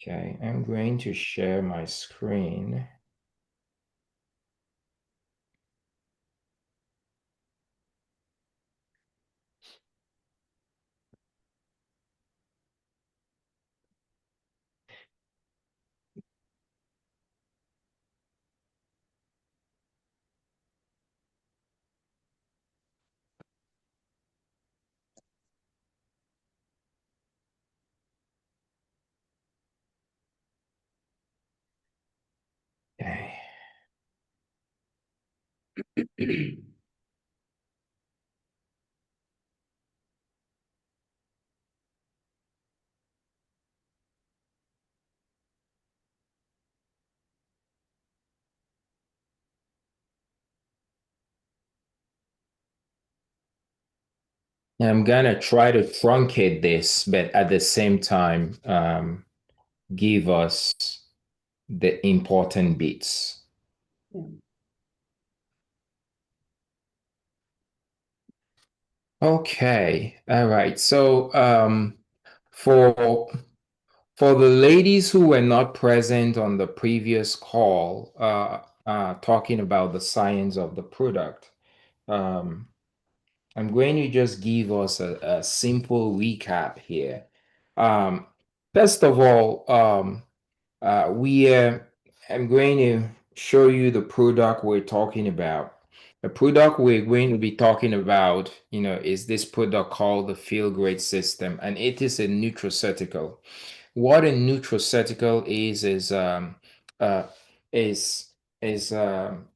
Okay, I'm going to share my screen. Okay. I'm gonna try to truncate this, but at the same time, give us the important bits. Okay, all right. So, for for the ladies who were not present on the previous call, talking about the science of the product, um, I'm going to just give us a simple recap here. Um, First of all, I'm going to show you the product we're talking about. The product we're going to be talking about, is this product called the Feel Great System, and it is a nutraceutical. What a nutraceutical uh is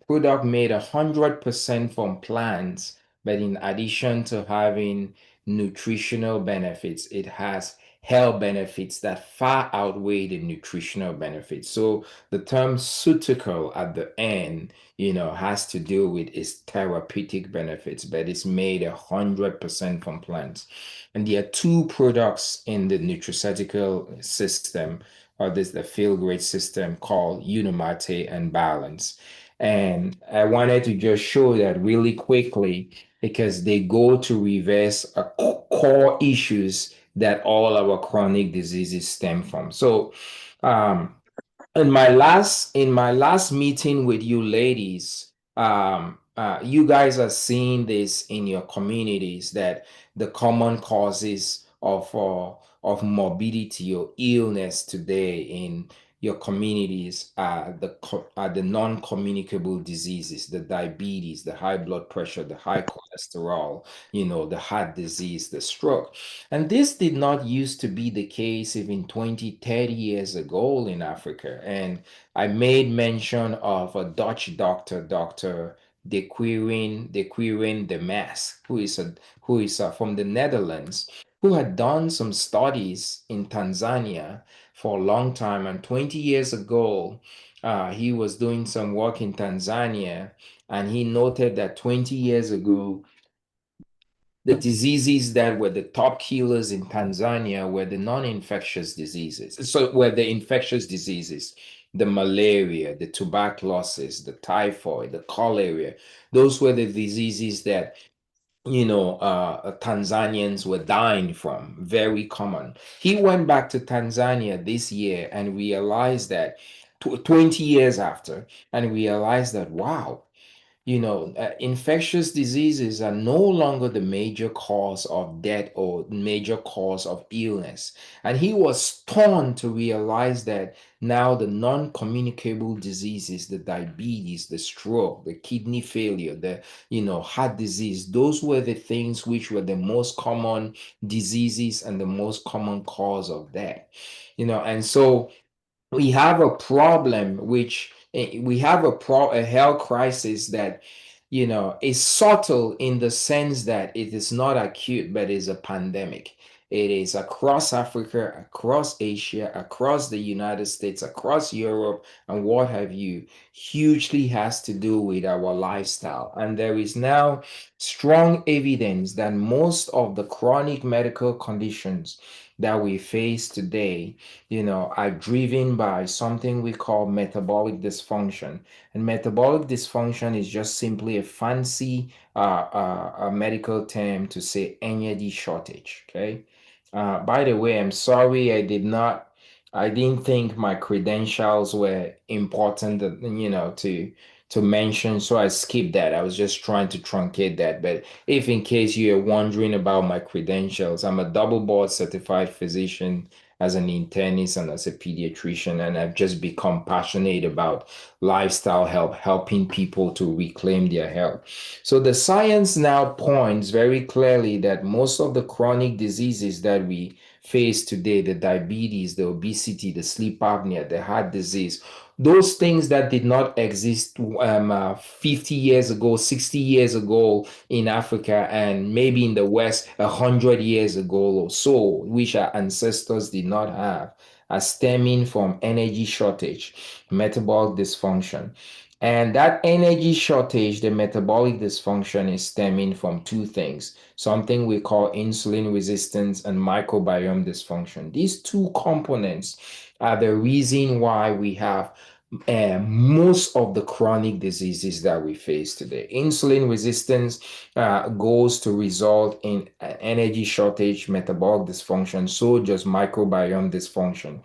product made 100% from plants, but in addition to having nutritional benefits, it has health benefits that far outweigh the nutritional benefits. So the term "ceutical" at the end, has to do with its therapeutic benefits, but it's made 100% from plants. And there are two products in the nutraceutical system, or this the Feel Great system, called Unimate and Balance. And I wanted to just show that really quickly because they go to reverse a core issues that all our chronic diseases stem from. So, um, in my last meeting with you ladies, you guys are seeing this in your communities that the common causes of morbidity or illness today in your communities are the non-communicable diseases, the diabetes, the high blood pressure, the high cholesterol, the heart disease, the stroke. And this did not used to be the case even 20, 30 years ago in Africa. And I made mention of a Dutch doctor, Dr. De Quirijn de Mas, who is from the Netherlands, who had done some studies in Tanzania for a long time. And 20 years ago, he was doing some work in Tanzania, and he noted that 20 years ago, the diseases that were the top killers in Tanzania were the non-infectious diseases. So were the infectious diseases, the malaria, the tuberculosis, the typhoid, the cholera. Those were the diseases that Tanzanians were dying from, very common. He went back to Tanzania this year and realized that 20 years after, and realized that, wow, infectious diseases are no longer the major cause of death or major cause of illness. And he was stunned to realize that now the non-communicable diseases, the diabetes, the stroke, the kidney failure, the heart disease, those were the things which were the most common diseases and the most common cause of death. And so we have a problem which we have a health crisis that is subtle in the sense that it is not acute but is a pandemic. It is across Africa, across Asia, across the United States, across Europe, and what have you. Hugely has to do with our lifestyle. And there is now strong evidence that most of the chronic medical conditions that we face today, are driven by something we call metabolic dysfunction. And metabolic dysfunction is just simply a fancy a medical term to say energy shortage. Okay. By the way, I'm sorry I did not I didn't think my credentials were important, to mention, so I skipped that. I was just trying to truncate that. But if in case you're wondering about my credentials, I'm a double board certified physician as an internist and as a pediatrician, and I've just become passionate about lifestyle health, helping people to reclaim their health. So the science now points very clearly that most of the chronic diseases that we face today, the diabetes, the obesity, the sleep apnea, the heart disease, those things that did not exist 50 years ago, 60 years ago in Africa, and maybe in the West 100 years ago or so, which our ancestors did not have, are stemming from energy shortage, metabolic dysfunction. And that energy shortage, the metabolic dysfunction, is stemming from two things, something we call insulin resistance and microbiome dysfunction. These two components are the reason why we have most of the chronic diseases that we face today. Insulin resistance goes to result in energy shortage, metabolic dysfunction, so just microbiome dysfunction.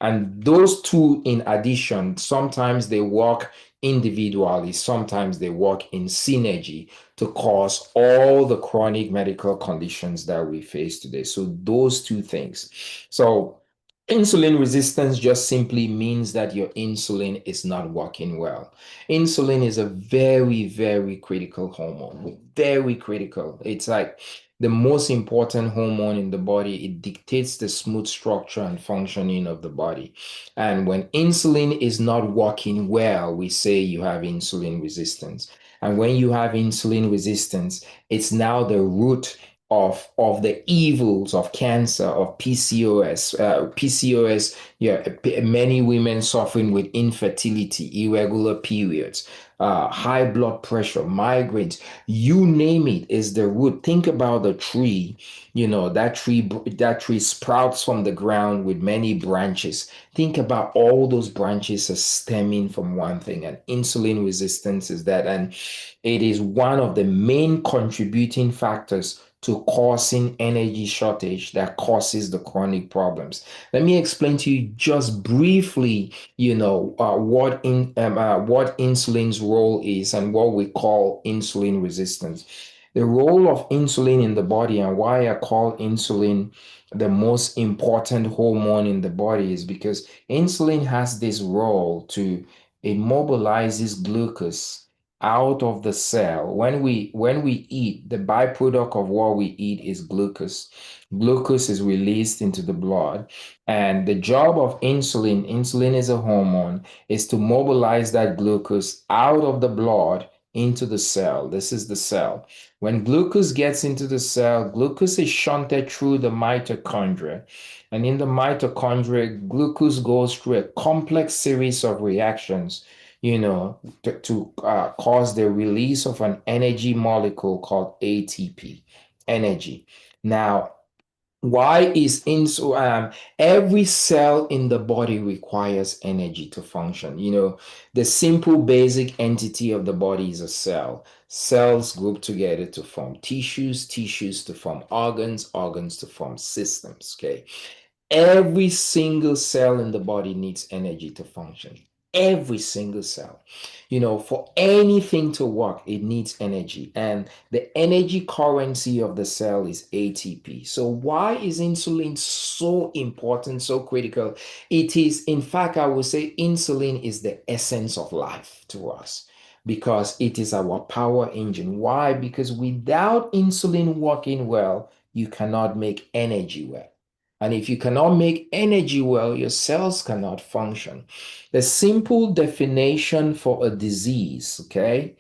And those two, in addition, sometimes they work individually, sometimes they work in synergy to cause all the chronic medical conditions that we face today. So those two things. So insulin resistance just simply means that your insulin is not working well. Insulin is a very, very critical hormone, very critical. It's like the most important hormone in the body. It dictates the smooth structure and functioning of the body. And when insulin is not working well, we say you have insulin resistance. And when you have insulin resistance, it's now the root of the evils of cancer, of PCOS. PCOS, yeah, many women suffering with infertility, irregular periods, high blood pressure, migraines, you name it, is the root. Think about the tree. That tree sprouts from the ground with many branches. Think about all those branches are stemming from one thing, and insulin resistance is that. And it is one of the main contributing factors to causing energy shortage that causes the chronic problems. Let me explain to you just briefly, what insulin's role is and what we call insulin resistance. The role of insulin in the body and why I call insulin the most important hormone in the body is because insulin has this role to it mobilizes glucose out of the cell. When we eat, the byproduct of what we eat is glucose. Glucose is released into the blood, and the job of insulin is a hormone, is to mobilize that glucose out of the blood into the cell. This is the cell. When glucose gets into the cell, glucose is shunted through the mitochondria. And in the mitochondria, glucose goes through a complex series of reactions, to cause the release of an energy molecule called ATP, energy. Now, why is every cell in the body requires energy to function? The simple basic entity of the body is a cell. Cells group together to form tissues, tissues to form organs, organs to form systems. Okay. Every single cell in the body needs energy to function. Every single cell. For anything to work, it needs energy. And the energy currency of the cell is ATP. So, why is insulin so important, so critical? It is, in fact, I would say insulin is the essence of life to us because it is our power engine. Why? Because without insulin working well, you cannot make energy well. And if you cannot make energy well, your cells cannot function. The simple definition for a disease, okay,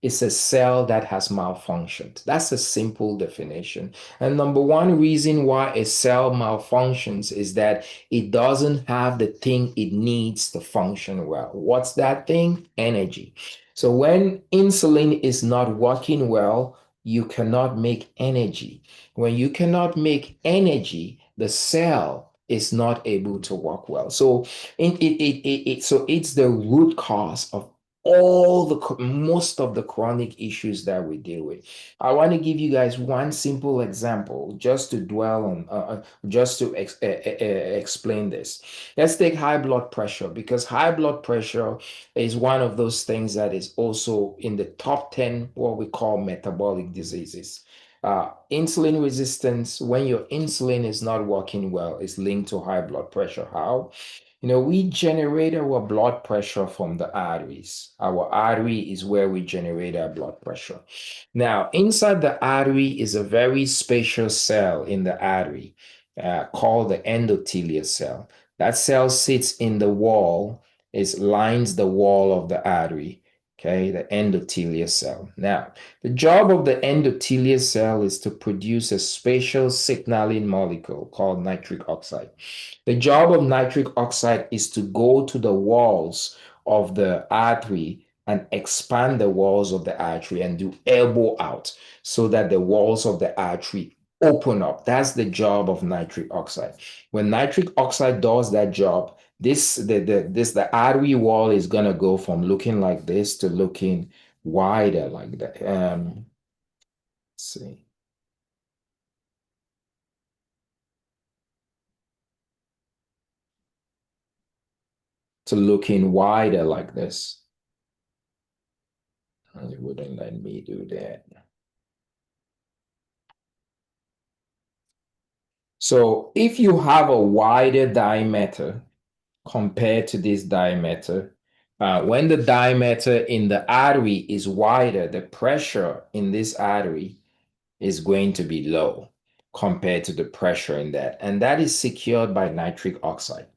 is a cell that has malfunctioned. That's a simple definition. And number one reason why a cell malfunctions is that it doesn't have the thing it needs to function well. What's that thing? Energy. So when insulin is not working well, you cannot make energy. When you cannot make energy, the cell is not able to work well. So so it's the root cause of most of the chronic issues that we deal with. I want to give you guys one simple example just to dwell on, just to explain this. Let's take high blood pressure, because high blood pressure is one of those things that is also in the top 10 what we call metabolic diseases. Insulin resistance, when your insulin is not working well, is linked to high blood pressure. How? We generate our blood pressure from the arteries. Our artery is where we generate our blood pressure. Now, inside the artery is a very spacious cell in the artery called the endothelial cell. That cell sits in the wall, it lines the wall of the artery. Okay, the endothelial cell. Now, the job of the endothelial cell is to produce a spatial signaling molecule called nitric oxide. The job of nitric oxide is to go to the walls of the artery and expand the walls of the artery and do elbow out so that the walls of the artery open up. That's the job of nitric oxide. When nitric oxide does that job, the artery wall is gonna go from looking like this to looking wider like that. Let's see, to looking wider like this. And it wouldn't let me do that. So if you have a wider diameter compared to this diameter, when the diameter in the artery is wider, the pressure in this artery is going to be low compared to the pressure in that. And that is secured by nitric oxide.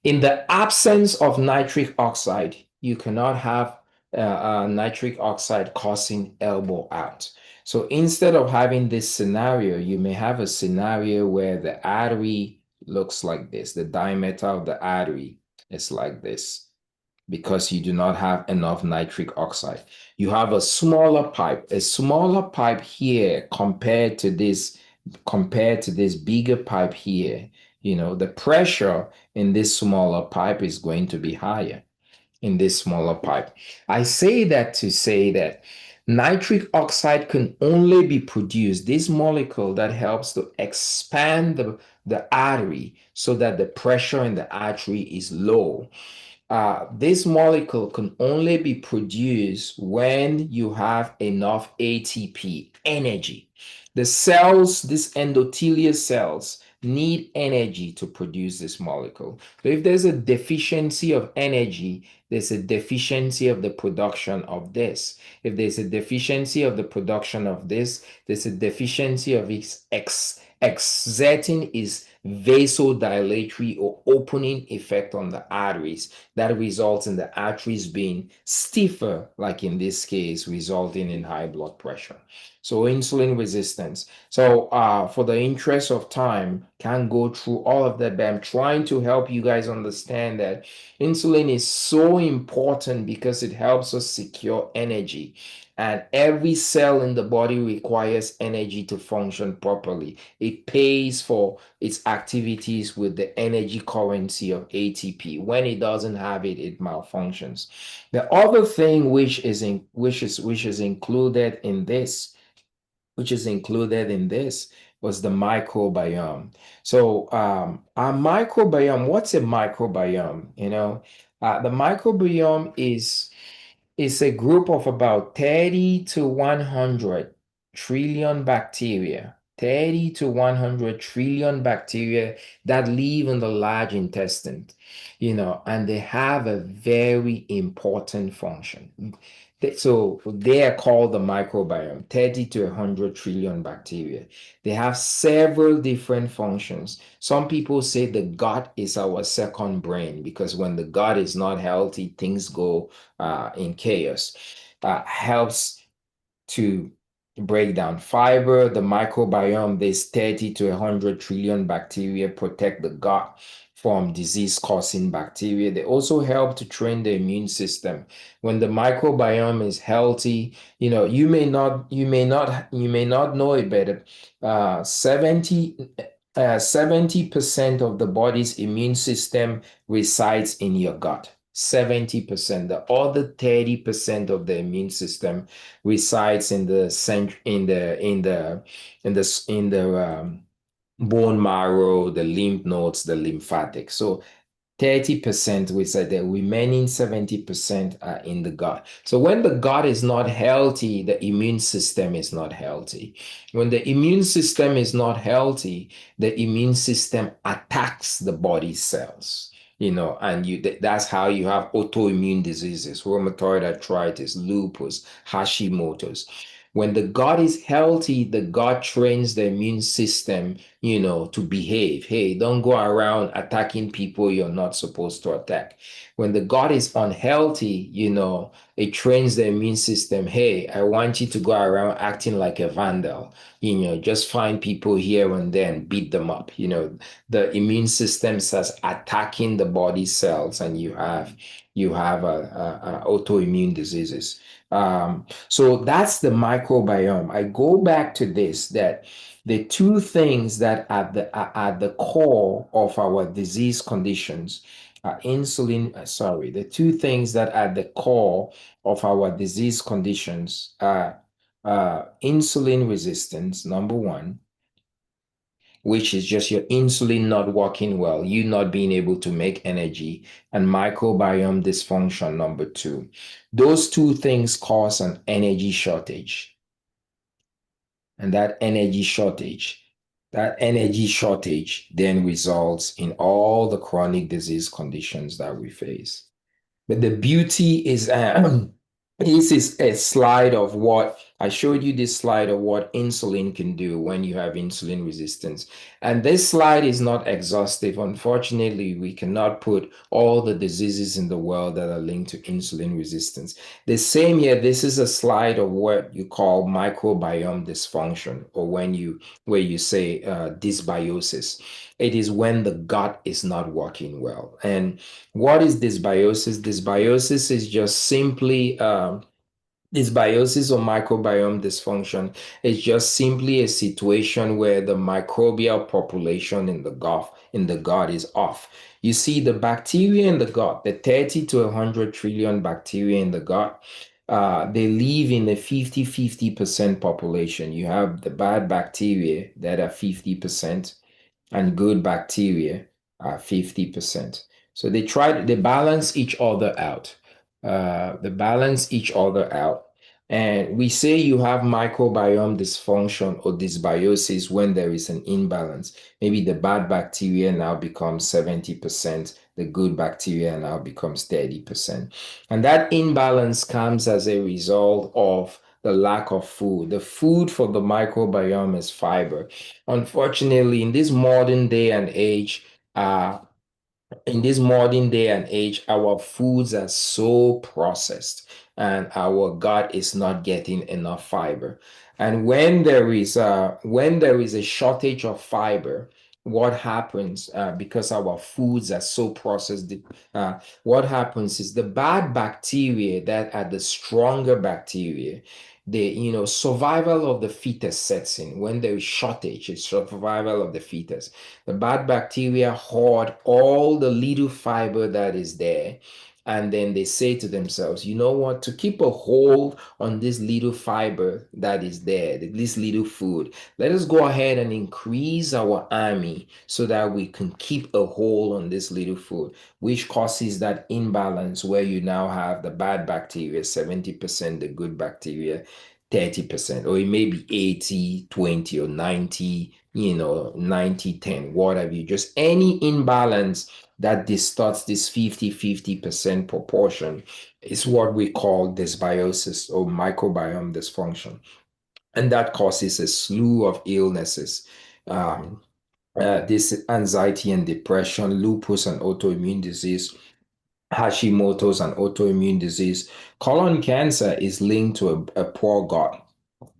In the absence of nitric oxide, you cannot have nitric oxide causing elbow out. So instead of having this scenario, you may have a scenario where the artery looks like this. The diameter of the artery is like this because you do not have enough nitric oxide. You have a smaller pipe here compared to this bigger pipe here. The pressure in this smaller pipe is going to be higher in this smaller pipe. I say that to say that nitric oxide can only be produced, this molecule that helps to expand the artery so that the pressure in the artery is low. This molecule can only be produced when you have enough ATP, energy. The cells, these endothelial cells, need energy to produce this molecule. So if there's a deficiency of energy, there's a deficiency of the production of this. If there's a deficiency of the production of this, there's a deficiency of exerting its vasodilatory or opening effect on the arteries that results in the arteries being stiffer, like in this case, resulting in high blood pressure. So insulin resistance. So for the interest of time, can't go through all of that, but I'm trying to help you guys understand that insulin is so important because it helps us secure energy. And every cell in the body requires energy to function properly. It pays for its activities with the energy currency of ATP. When it doesn't have it, it malfunctions. The other thing which is included in this, was the microbiome. So our microbiome, what's a microbiome? The microbiome is it's a group of about 30 to 100 trillion bacteria, 30 to 100 trillion bacteria that live in the large intestine, and they have a very important function. So they are called the microbiome, 30 to 100 trillion bacteria. They have several different functions. Some people say the gut is our second brain because when the gut is not healthy, things go in chaos. Helps to break down fiber, the microbiome. There's 30 to 100 trillion bacteria protect the gut from disease-causing bacteria. They also help to train the immune system. When the microbiome is healthy, you may not know it, but 70% of the body's immune system resides in your gut. 70%. The other 30% of the immune system resides in the cent in the bone marrow, the lymph nodes, the lymphatics. So 30%, we said the remaining 70% are in the gut. So when the gut is not healthy, the immune system is not healthy. When the immune system is not healthy, the immune system attacks the body cells. And that's how you have autoimmune diseases, rheumatoid arthritis, lupus, Hashimoto's. When the gut is healthy, the gut trains the immune system to behave. Hey, don't go around attacking people you're not supposed to attack. When the gut is unhealthy, it trains the immune system. Hey, I want you to go around acting like a vandal. Just find people here and there and beat them up. The immune system starts attacking the body cells, and you have autoimmune diseases. So that's the microbiome. I go back to this, that the two things that are at the core of our disease conditions are the two things that are at the core of our disease conditions are insulin resistance, number one, which is just your insulin not working well, you not being able to make energy, and microbiome dysfunction, number two. Those two things cause an energy shortage. And that energy shortage then results in all the chronic disease conditions that we face. But the beauty is, this is a slide of what I showed you, this slide of what insulin can do when you have insulin resistance. And this slide is not exhaustive. Unfortunately, we cannot put all the diseases in the world that are linked to insulin resistance. The same here, this is a slide of what you call microbiome dysfunction, or where you say dysbiosis. It is when the gut is not working well. And what is dysbiosis? Dysbiosis is just simply dysbiosis or microbiome dysfunction is just simply a situation where the microbial population in the gut is off. You see, the bacteria in the gut, the 30 to 100 trillion bacteria in the gut, they live in a 50-50% population. You have the bad bacteria that are 50%, and good bacteria are 50%. So they balance each other out. They balance each other out. And we say you have microbiome dysfunction or dysbiosis when there is an imbalance. Maybe the bad bacteria now becomes 70%, the good bacteria now becomes 30%. And that imbalance comes as a result of the lack of food. The food for the microbiome is fiber. Unfortunately, uh, in this modern day and age, our foods are so processed, and our gut is not getting enough fiber. And when there is a shortage of fiber, what happens, because our foods are so processed, what happens is the bad bacteria that are the stronger bacteria, the survival of the fetus sets in. When there is shortage, it's survival of the fetus. The bad bacteria hoard all the little fiber that is there. And then they say to themselves, you know what, to keep a hold on this little fiber that is there, this little food, let us go ahead and increase our army so that we can keep a hold on this little food, which causes that imbalance where you now have the bad bacteria 70%, the good bacteria 30%, or it may be 80-20 or 90-10, what have you, just any imbalance that distorts this 50-50% proportion is what we call dysbiosis or microbiome dysfunction. And that causes a slew of illnesses. This anxiety and depression, lupus and autoimmune disease, Hashimoto's and autoimmune disease. Colon cancer is linked to a poor gut.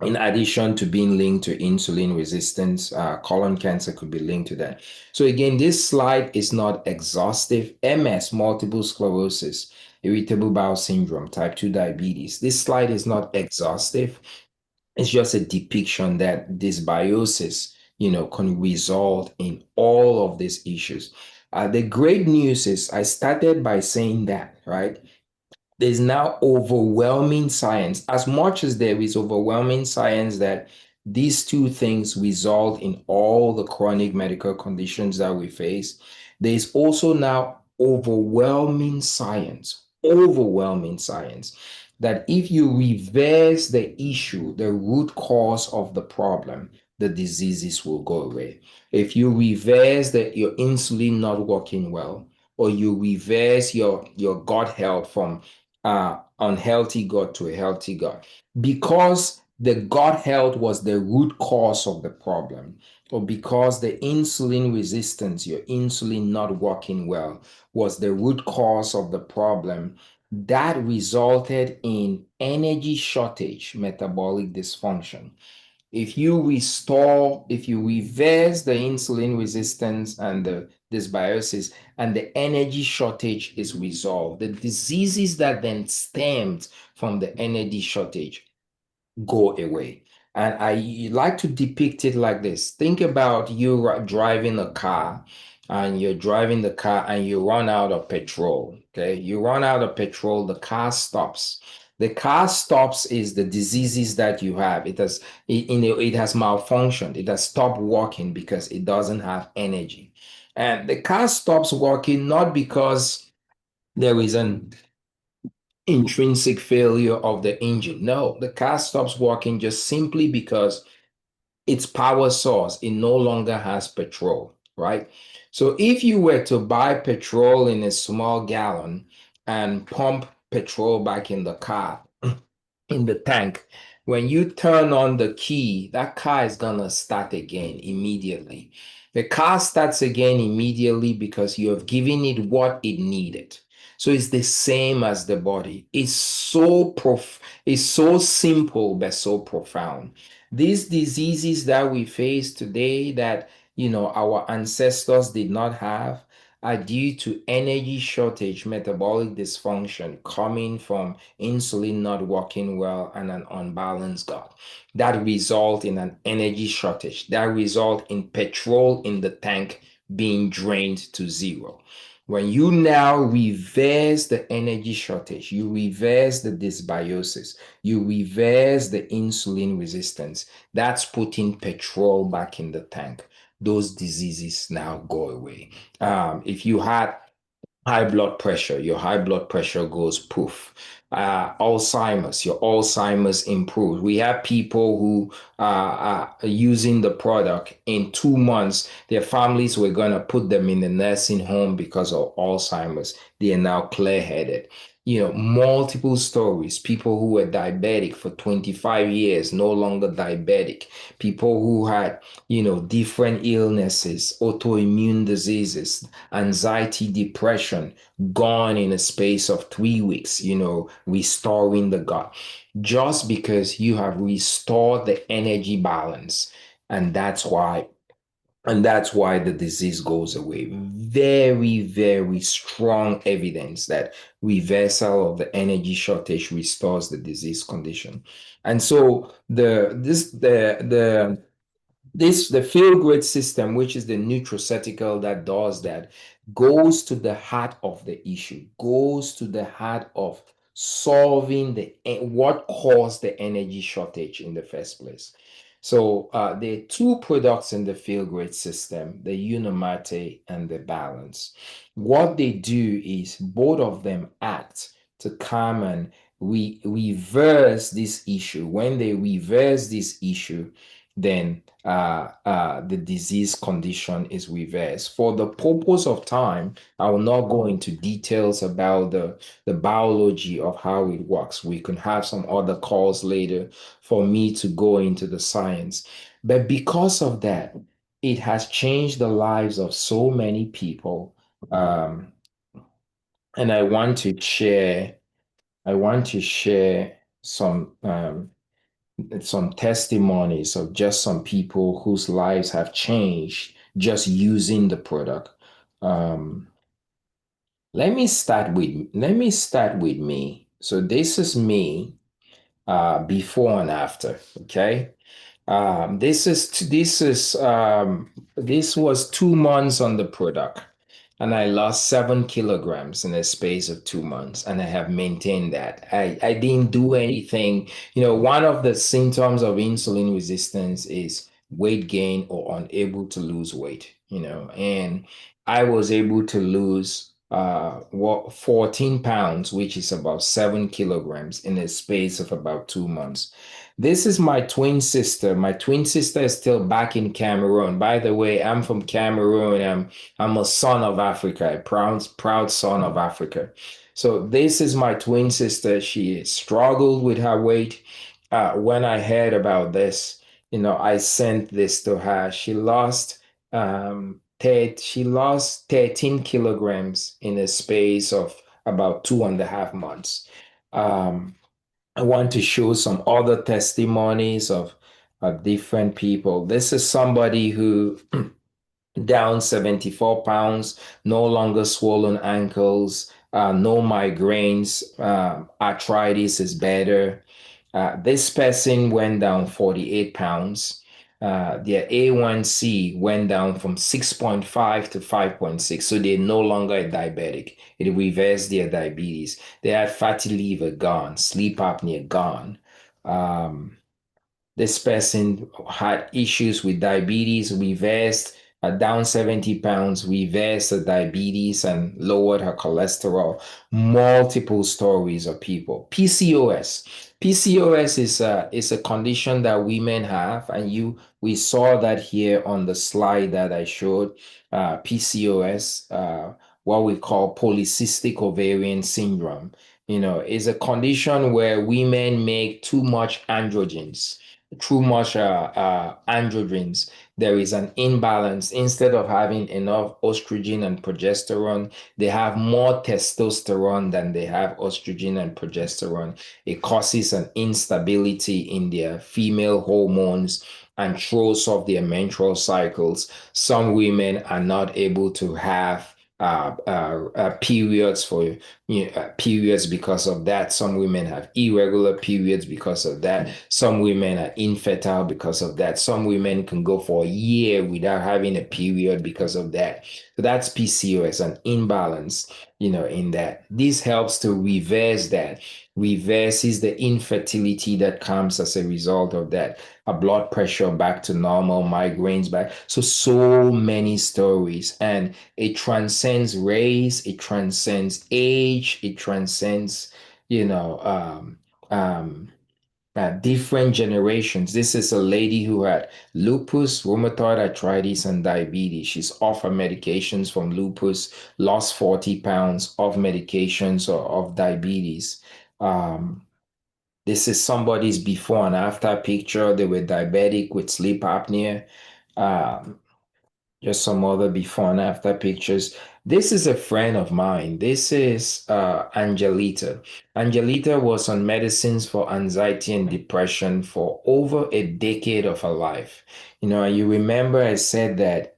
In addition to being linked to insulin resistance, colon cancer could be linked to that. So again, this slide is not exhaustive. MS, multiple sclerosis, irritable bowel syndrome, type 2 diabetes. This slide is not exhaustive. It's just a depiction that dysbiosis can result in all of these issues. The great news is I started by saying that, right? There's now overwhelming science, as much as there is overwhelming science that these two things result in all the chronic medical conditions that we face. There's also now overwhelming science that if you reverse the issue, the root cause of the problem, the diseases will go away. If you reverse your insulin not working well, or you reverse your gut health from unhealthy gut to a healthy gut, because the gut health was the root cause of the problem, or because the insulin resistance, your insulin not working well, was the root cause of the problem, that resulted in energy shortage, metabolic dysfunction. If you reverse the insulin resistance and the dysbiosis, and the energy shortage is resolved, the diseases that then stemmed from the energy shortage go away. And I like to depict it like this. Think about you driving a car, and you're driving the car and you run out of petrol. Okay. You run out of petrol, the car stops. The car stops is the diseases that you have. It has malfunctioned. It has stopped working because it doesn't have energy. And the car stops working not because there is an intrinsic failure of the engine. No, the car stops working just simply because its power source, it no longer has petrol, right? So if you were to buy petrol in a small gallon and pump petrol back in the car, in the tank, when you turn on the key, that car is gonna start again immediately. The car starts again immediately because you have given it what it needed. So it's the same as the body. It's so simple but so profound. These diseases that we face today that our ancestors did not have are due to energy shortage, metabolic dysfunction coming from insulin not working well and an unbalanced gut. That result in an energy shortage. That result in petrol in the tank being drained to zero. When you now reverse the energy shortage, you reverse the dysbiosis, you reverse the insulin resistance, that's putting petrol back in the tank. Those diseases now go away. If you had high blood pressure, your high blood pressure goes poof. Your Alzheimer's improves. We have people who are using the product in 2 months. Their families were going to put them in the nursing home because of Alzheimer's. They are now clear-headed. Multiple stories. People who were diabetic for 25 years, no longer diabetic. People who had, different illnesses, autoimmune diseases, anxiety, depression, gone in a space of 3 weeks, restoring the gut. Just because you have restored the energy balance. And that's why the disease goes away. Very, very strong evidence that reversal of the energy shortage restores the disease condition. And so the feel great system, which is the nutraceutical that does that, goes to the heart of the issue, goes to the heart of solving what caused the energy shortage in the first place. So there are two products in the feel great system, the Unimate and the Balance. What they do is both of them act to come and reverse this issue. When they reverse this issue, then the disease condition is reversed. For the purpose of time, I will not go into details about the biology of how it works. We can have some other calls later for me to go into the science. But because of that, it has changed the lives of so many people. Um, and I want to share some testimonies of just some people whose lives have changed just using the product. Um, let me start with me. So this is me before and after. Okay. This was 2 months on the product, and I lost 7 kilograms in a space of 2 months, and I have maintained that. I didn't do anything. One of the symptoms of insulin resistance is weight gain or unable to lose weight, and I was able to lose 14 pounds, which is about 7 kilograms in a space of about 2 months. This is my twin sister. My twin sister is still back in Cameroon. By the way, I'm from Cameroon. I'm a son of Africa, a proud son of Africa. So this is my twin sister. She struggled with her weight. When I heard about this, I sent this to her. She lost 13 kilograms in a space of about 2.5 months. Um, I want to show some other testimonies of different people. This is somebody who down 74 pounds, no longer swollen ankles, no migraines, arthritis is better. This person went down 48 pounds. Their A1C went down from 6.5 to 5.6, so they're no longer a diabetic. It reversed their diabetes. They had fatty liver gone, sleep apnea gone. Um, this person had issues with diabetes, reversed, down 70 pounds, reversed the diabetes and lowered her cholesterol. Multiple stories of people. PCOS. PCOS is a condition that women have, and we saw that here on the slide that I showed. PCOS, what we call polycystic ovarian syndrome, is a condition where women make too much androgens, too much androgens. There is an imbalance. Instead of having enough estrogen and progesterone, they have more testosterone than they have estrogen and progesterone. It causes an instability in their female hormones and throws off their menstrual cycles. Some women are not able to have periods for periods because of that. Some women have irregular periods because of that. Some women are infertile because of that. Some women can go for a year without having a period because of that. So that's PCOS, an imbalance, in that. This helps to reverse that, reverses the infertility that comes as a result of that. A blood pressure back to normal, migraines back. So many stories. And it transcends race, it transcends age, it transcends, you know, different generations. This is a lady who had lupus, rheumatoid arthritis, and diabetes. She's off her medications from lupus, lost 40 pounds of medications or of diabetes. Um, this is somebody's before and after picture. They were diabetic with sleep apnea. Um, just some other before and after pictures. This is a friend of mine. This is Angelita. Angelita was on medicines for anxiety and depression for over a decade of her life. You remember I said that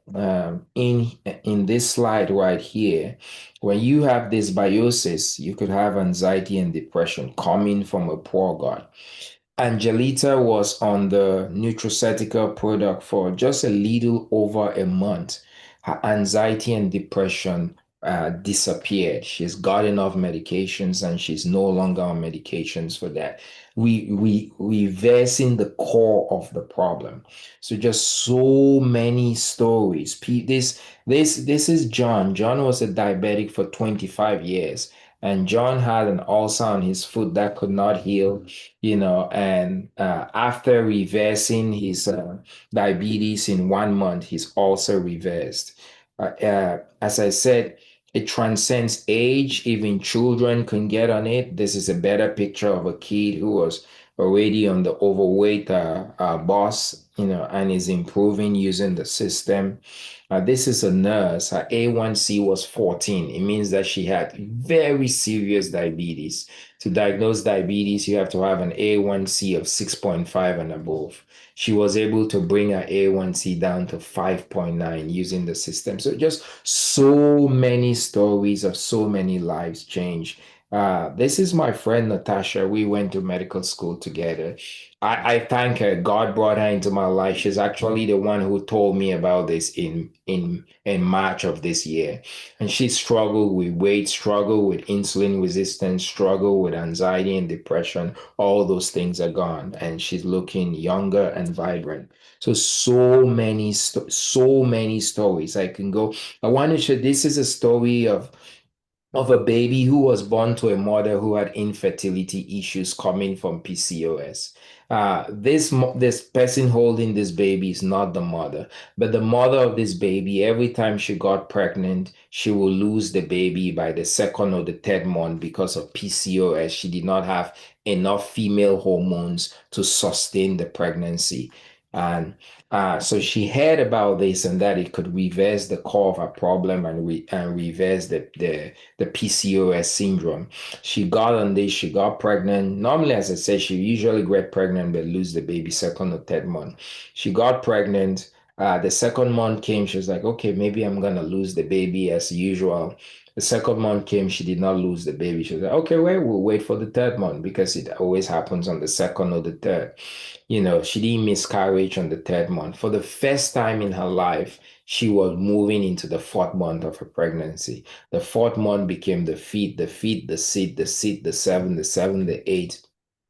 in this slide right here, when you have dysbiosis, you could have anxiety and depression coming from a poor gut. Angelita was on the nutraceutical product for just a little over a month. Her anxiety and depression disappeared. She's got enough medications and she's no longer on medications for that. We reversing the core of the problem. So just so many stories. This is John. John was a diabetic for 25 years. And John had an ulcer on his foot that could not heal, and after reversing his diabetes in 1 month, his ulcer reversed. As I said, it transcends age. Even children can get on it. This is a better picture of a kid who was already on the overweight bus, and is improving using the system. This is a nurse. Her A1C was 14. It means that she had very serious diabetes. To diagnose diabetes, you have to have an A1C of 6.5 and above. She was able to bring her A1C down to 5.9 using the system. So just so many stories of so many lives change This is my friend Natasha. We went to medical school together. I thank her. God brought her into my life. She's actually the one who told me about this in March of this year. And she struggled with weight, struggled with insulin resistance, struggled with anxiety and depression. All those things are gone, and she's looking younger and vibrant. So many stories I can go. I want to share. This is a story of a baby who was born to a mother who had infertility issues coming from PCOS. This person holding this baby is not the mother, but the mother of this baby. Every time she got pregnant, she will lose the baby by the second or the third month because of PCOS. She did not have enough female hormones to sustain the pregnancy. And so she heard about this and that it could reverse the core of her problem and reverse the PCOS syndrome. She got on this, she got pregnant. Normally, as I said, she usually get pregnant but lose the baby second or third month. She got pregnant. The second month came, she was like, okay, maybe I'm gonna lose the baby as usual. The second month came, she did not lose the baby. She was like, okay, well, we'll wait for the third month because it always happens on the second or the third. She didn't miscarriage on the third month. For the first time in her life, she was moving into the fourth month of her pregnancy. The fourth month became the fifth, the sixth, the seventh, the eighth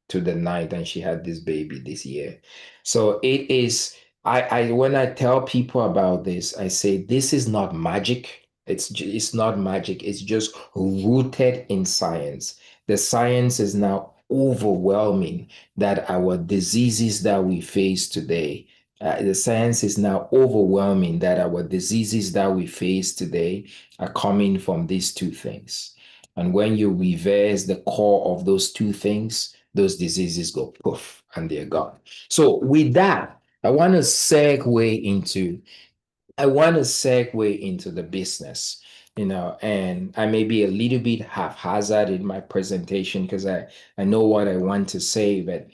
to the ninth, and she had this baby this year. So it is. I when I tell people about this, I say this is not magic. It's not magic. It's just rooted in science. The science is now overwhelming that our diseases that we face today, the science is now overwhelming that our diseases that we face today are coming from these two things. And when you reverse the core of those two things, those diseases go poof and they're gone. So with that, I want to segue into the business, and I may be a little bit haphazard in my presentation because I know what I want to say, but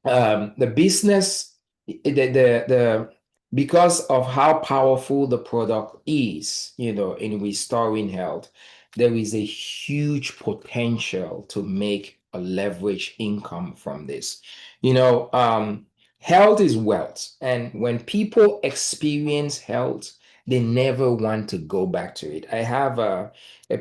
the business the because of how powerful the product is, in restoring health, there is a huge potential to make a leverage income from this. Health is wealth, and when people experience health, they never want to go back to it. I have a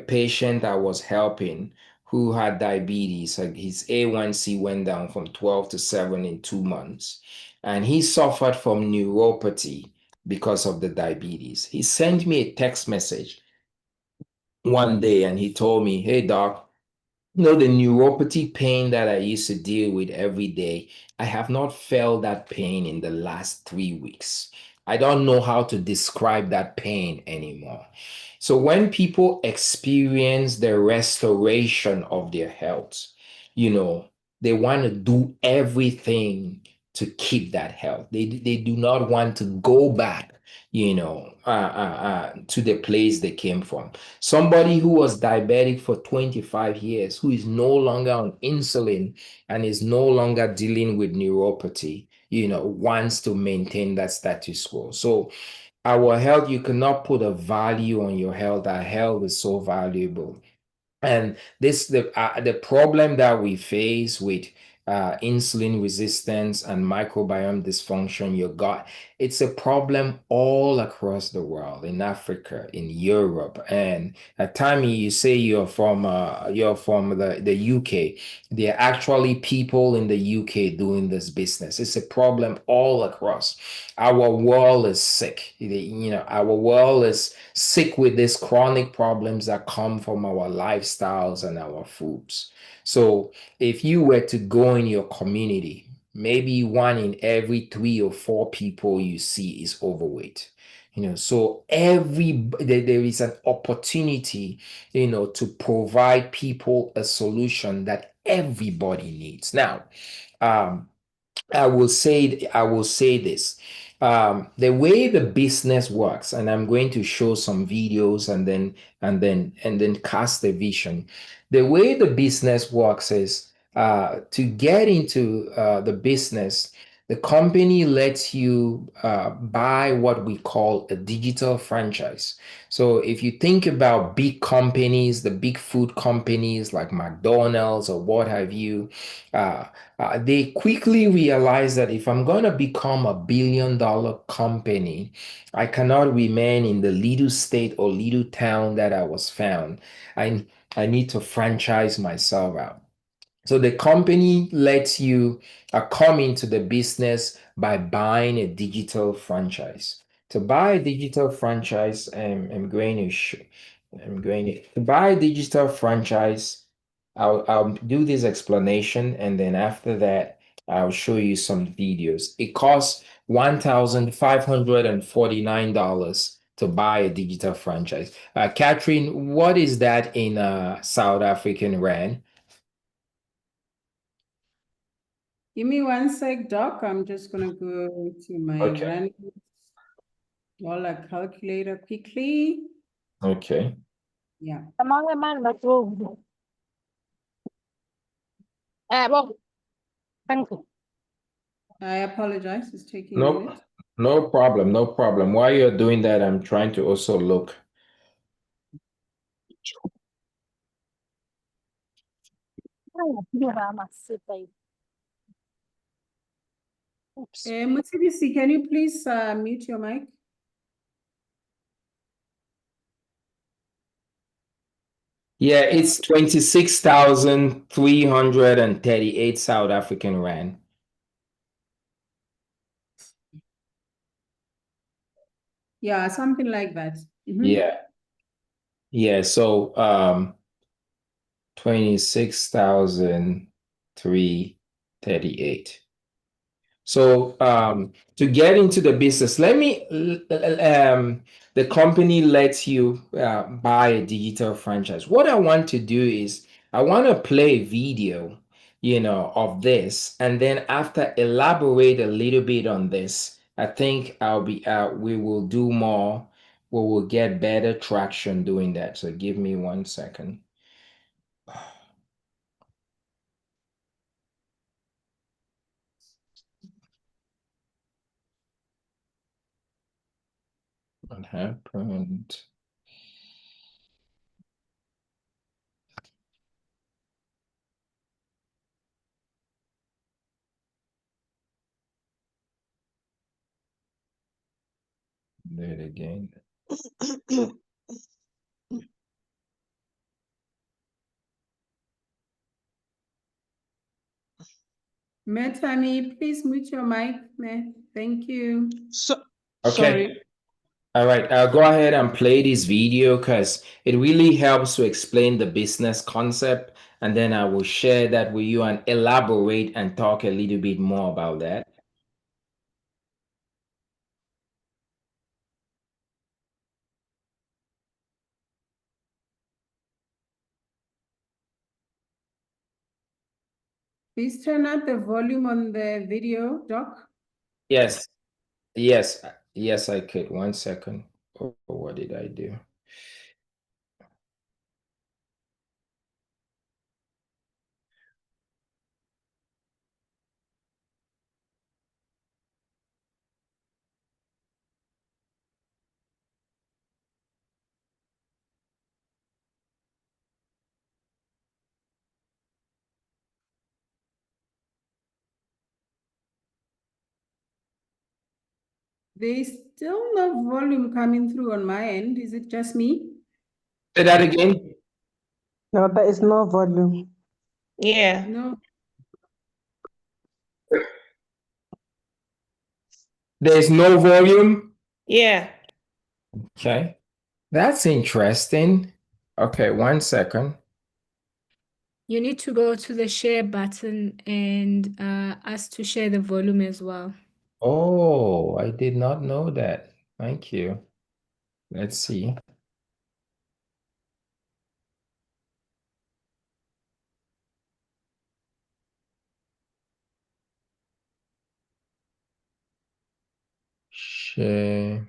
patient I was helping who had diabetes. Like his A1C went down from 12 to 7 in 2 months. And he suffered from neuropathy because of the diabetes. He sent me a text message one day and he told me, hey, doc, the neuropathy pain that I used to deal with every day, I have not felt that pain in the last 3 weeks. I don't know how to describe that pain anymore. So when people experience the restoration of their health, you know, they want to do everything to keep that health. They do not want to go back, to the place they came from. Somebody who was diabetic for 25 years, who is no longer on insulin and is no longer dealing with neuropathy, wants to maintain that status quo. So, our health, you cannot put a value on your health. Our health is so valuable. And the problem that we face with insulin resistance and microbiome dysfunction, your gut, it's a problem all across the world, in Africa, in Europe. And Tammy, you say you're from the UK. There are actually people in the UK doing this business. It's a problem all across. Our world is sick. Our world is sick with these chronic problems that come from our lifestyles and our foods. So, if you were to go in your community, maybe one in every 3 or 4 people you see is overweight. So there is an opportunity, to provide people a solution that everybody needs. Now, um, I will say this. The way the business works, and I'm going to show some videos and then cast a vision. The way the business works is to get into the business, the company lets you buy what we call a digital franchise. So if you think about big companies, the big food companies like McDonald's or what have you, uh, they quickly realize that if I'm going to become a billion-dollar company, I cannot remain in the little state or little town that I was found. I, I need to franchise myself out. So the company lets you come into the business by buying a digital franchise. To buy a digital franchise, I'm going to buy a digital franchise. I'll do this explanation, and then after that, I'll show you some videos. It costs $1,549 to buy a digital franchise. Catherine, what is that in South African rand? Give me one sec, Doc. I'm just gonna go to my Okay. rand dollar calculator quickly. Okay. Yeah. Cảm ơn em đã trường. Bông, thank you. I apologize. It's taking a No, minute. no problem, no problem. While you're doing that, I'm trying to also look. Oops. Mutsibisi, can you please mute your mic? Yeah, it's 26,338 South African rand. Yeah, something like that. Mhm. Yeah. Yeah, so 26,338. So to get into the business, the company lets you buy a digital franchise. What I want to do is I want to play a video, of this, and then after elaborate a little bit on this, I think we will do more, we will get better traction doing that. So give me 1 second. What happened? Do it again. Metami, please mute your mic. Thank you. Okay. Sorry. All right, go ahead and play this video because it really helps to explain the business concept. And then I will share that with you and elaborate and talk a little bit more about that. Please turn up the volume on the video, Doc. Yes, yes, yes, I could. 1 second. Oh, what did I do? There's still no volume coming through on my end. Is it just me? Say that again. No, there is no volume. Yeah. No. There's no volume. Yeah. Okay, that's interesting. Okay, 1 second. You need to go to the share button and ask to share the volume as well. Oh, I did not know that. Thank you. Let's see. Share.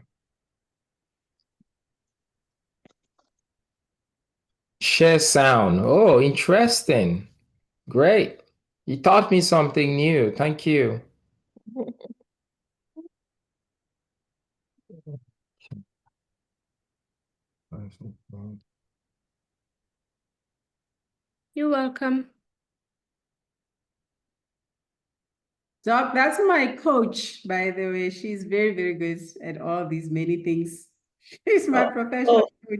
Share sound. Oh, interesting. Great. You taught me something new. Thank you. You're welcome. Doc, that's my coach, by the way. She's very, very good at all these many things. She's my professional coach.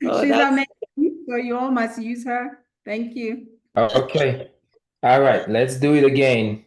She's amazing, so you all must use her. Thank you. Okay. All right, let's do it again.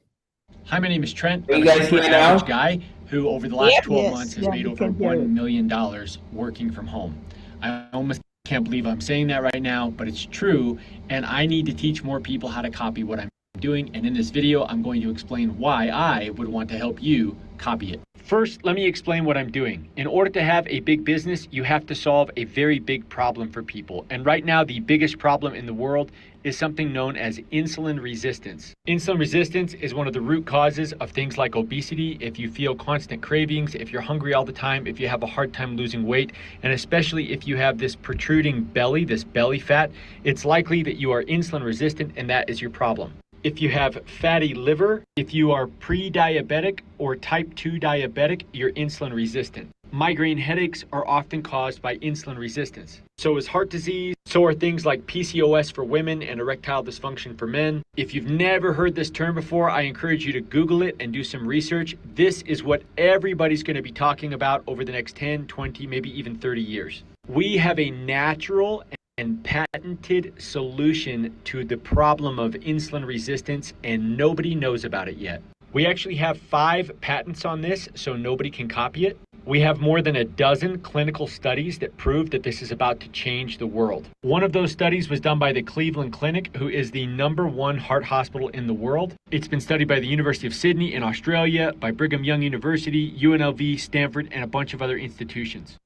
Hi, my name is Trent. Are I'm you a guys super here now? average guy who over the last 12 Yes. months has Yeah, made we over can hear $1 it. million working from home. I almost can't believe I'm saying that right now, but it's true, and I need to teach more people how to copy what I'm doing, and in this video, I'm going to explain why I would want to help you copy it. First, let me explain what I'm doing. In order to have a big business, you have to solve a very big problem for people. And right now, the biggest problem in the world is something known as insulin resistance. Insulin resistance is one of the root causes of things like obesity. If you feel constant cravings, if you're hungry all the time, if you have a hard time losing weight, and especially if you have this protruding belly, this belly fat, it's likely that you are insulin resistant and that is your problem. If you have fatty liver, if you are pre-diabetic or type 2 diabetic, you're insulin resistant. Migraine headaches are often caused by insulin resistance. So is heart disease, so are things like PCOS for women and erectile dysfunction for men. If you've never heard this term before, I encourage you to Google it and do some research. This is what everybody's going to be talking about over the next 10, 20, maybe even 30 years. We have a natural and patented solution to the problem of insulin resistance, and nobody knows about it yet. We actually have 5 patents on this, so nobody can copy it. We have more than a dozen clinical studies that prove that this is about to change the world. One of those studies was done by the Cleveland Clinic, who is the #1 heart hospital in the world. It's been studied by the University of Sydney in Australia, by Brigham Young University, UNLV, Stanford, and a bunch of other institutions.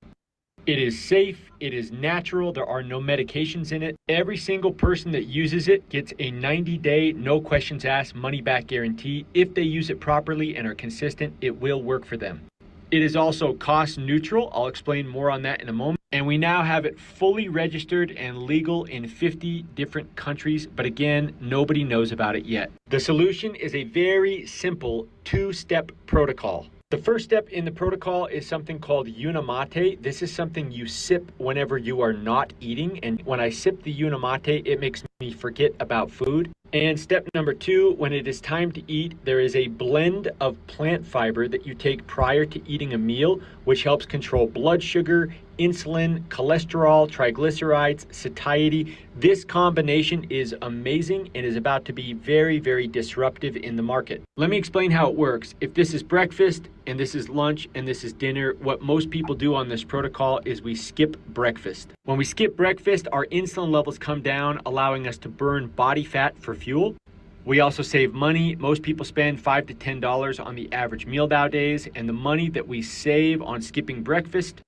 It is safe, it is natural, there are no medications in it. Every single person that uses it gets a 90-day, no questions asked, money-back guarantee. If they use it properly and are consistent, it will work for them. It is also cost neutral. I'll explain more on that in a moment. And we now have it fully registered and legal in 50 different countries, but again, nobody knows about it yet. The solution is a very simple 2-step protocol. The first step in the protocol is something called Unamate. This is something you sip whenever you are not eating. And when I sip the Unamate, it makes me forget about food. And step number 2, when it is time to eat, there is a blend of plant fiber that you take prior to eating a meal, which helps control blood sugar, insulin, cholesterol, triglycerides, satiety. This combination is amazing and is about to be very, very disruptive in the market. Let me explain how it works. If this is breakfast and this is lunch and this is dinner, what most people do on this protocol is we skip breakfast. When we skip breakfast, our insulin levels come down, allowing us to burn body fat for fuel. We also save money. Most people spend $5 to $10 on the average meal nowadays, and the money that we save on skipping breakfast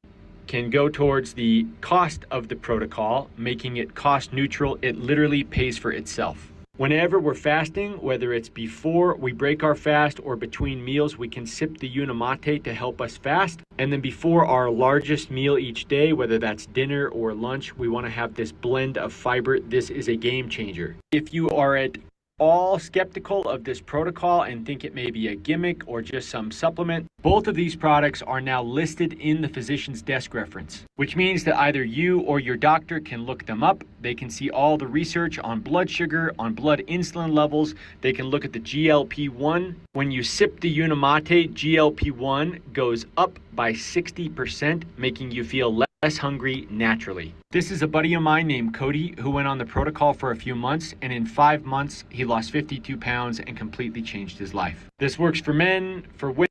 can go towards the cost of the protocol, making it cost neutral. It literally pays for itself. Whenever we're fasting, whether it's before we break our fast or between meals, we can sip the Unamate to help us fast. And then before our largest meal each day, whether that's dinner or lunch, we want to have this blend of fiber. This is a game changer. If you are at all skeptical of this protocol and think it may be a gimmick or just some supplement, both of these products are now listed in the physician's desk reference, which means that either you or your doctor can look them up. They can see all the research on blood sugar, on blood insulin levels. They can look at the GLP-1. When you sip the Unamate, GLP-1 goes up by 60%, making you feel less hungry naturally. This is a buddy of mine named Cody who went on the protocol for a few months, and in 5 months he lost 52 pounds and completely changed his life. This works for men, for women.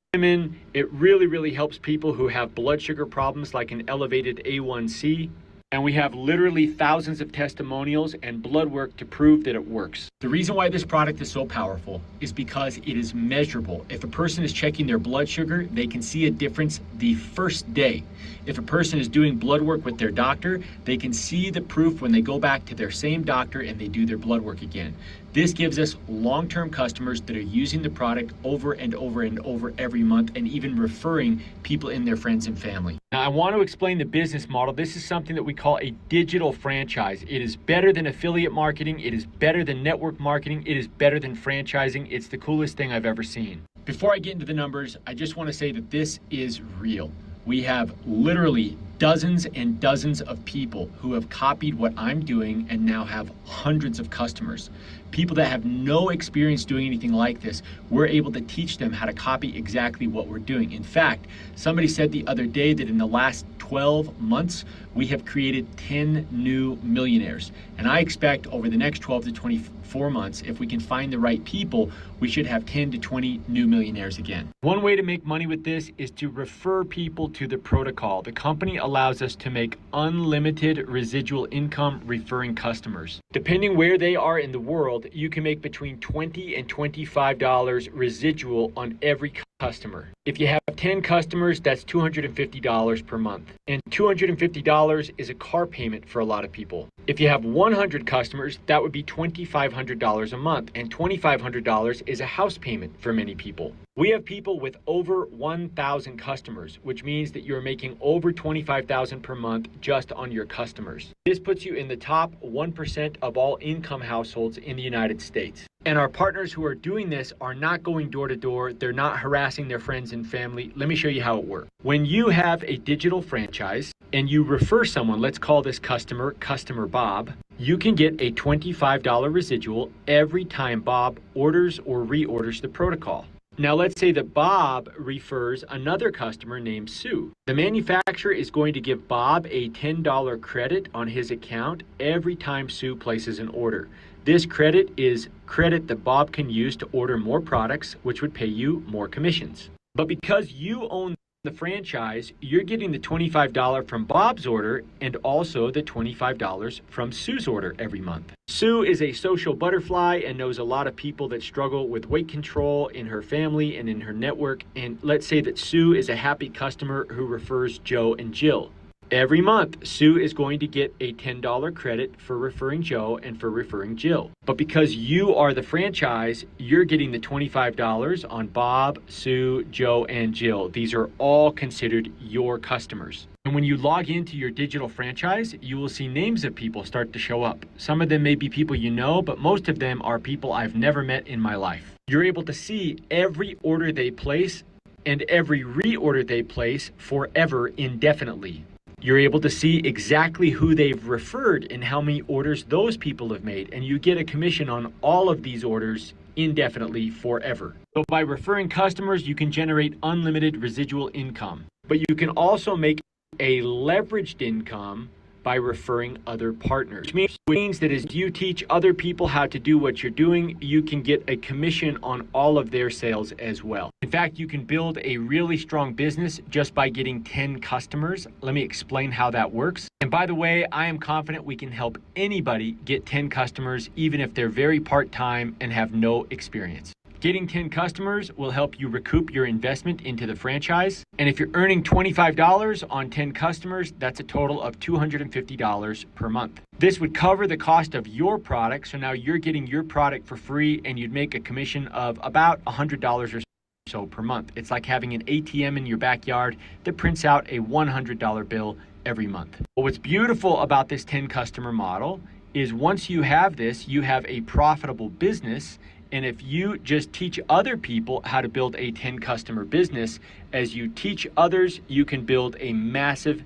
It really helps people who have blood sugar problems like an elevated A1C. And we have literally thousands of testimonials and blood work to prove that it works. The reason why this product is so powerful is because it is measurable. If a person is checking their blood sugar, they can see a difference the first day. If a person is doing blood work with their doctor, they can see the proof when they go back to their same doctor and they do their blood work again. This gives us long-term customers that are using the product over and over and over every month, and even referring people in their friends and family. Now, I want to explain the business model. This is something that we call a digital franchise. It is better than affiliate marketing. It is better than network marketing. It is better than franchising. It's the coolest thing I've ever seen. Before I get into the numbers, I just want to say that this is real. We have literally dozens and dozens of people who have copied what I'm doing and now have hundreds of customers. People that have no experience doing anything like this, we're able to teach them how to copy exactly what we're doing. In fact, somebody said the other day that in the last 12 months, we have created 10 new millionaires. And I expect over the next 12 to 24 months, if we can find the right people, we should have 10 to 20 new millionaires again. One way to make money with this is to refer people to the protocol. The company allows us to make unlimited residual income referring customers. Depending where they are in the world, you can make between $20 and $25 residual on every customer. If you have 10 customers, that's $250 per month. And $250 is a car payment for a lot of people. If you have 100 customers, that would be $2,500 a month, and $2,500 is a house payment for many people. We have people with over 1,000 customers, which means that you're making over $25,000 per month just on your customers. This puts you in the top 1% of all income households in the United States. And our partners who are doing this are not going door to door. They're not harassing their friends and family. Let me show you how it works. When you have a digital franchise and you refer someone, let's call this customer Bob, you can get a $25 residual every time Bob orders or reorders the protocol. Now let's say that Bob refers another customer named Sue. The manufacturer is going to give Bob a $10 credit on his account every time Sue places an order. This credit is credit that Bob can use to order more products, which would pay you more commissions. But because you own the franchise, you're getting the $25 from Bob's order and also the $25 from Sue's order every month. Sue is a social butterfly and knows a lot of people that struggle with weight control in her family and in her network. And let's say that Sue is a happy customer who refers Joe and Jill. Every month, Sue is going to get a $10 credit for referring Joe and for referring Jill. But because you are the franchise, you're getting the $25 on Bob, Sue, Joe, and Jill. These are all considered your customers. And when you log into your digital franchise, you will see names of people start to show up. Some of them may be people you know, but most of them are people I've never met in my life. You're able to see every order they place and every reorder they place forever indefinitely. You're able to see exactly who they've referred and how many orders those people have made, and you get a commission on all of these orders indefinitely forever. So by referring customers, you can generate unlimited residual income, but you can also make a leveraged income by referring other partners, which means that as you teach other people how to do what you're doing, you can get a commission on all of their sales as well. In fact, you can build a really strong business just by getting 10 customers. Let me explain how that works. And by the way, I am confident we can help anybody get 10 customers, even if they're very part-time and have no experience. Getting 10 customers will help you recoup your investment into the franchise. And if you're earning $25 on 10 customers, that's a total of $250 per month. This would cover the cost of your product. So now you're getting your product for free and you'd make a commission of about $100 or so per month. It's like having an ATM in your backyard that prints out a $100 bill every month. But what's beautiful about this 10 customer model is once you have this, you have a profitable business. And if you just teach other people how to build a 10 customer business, as you teach others, you can build a massive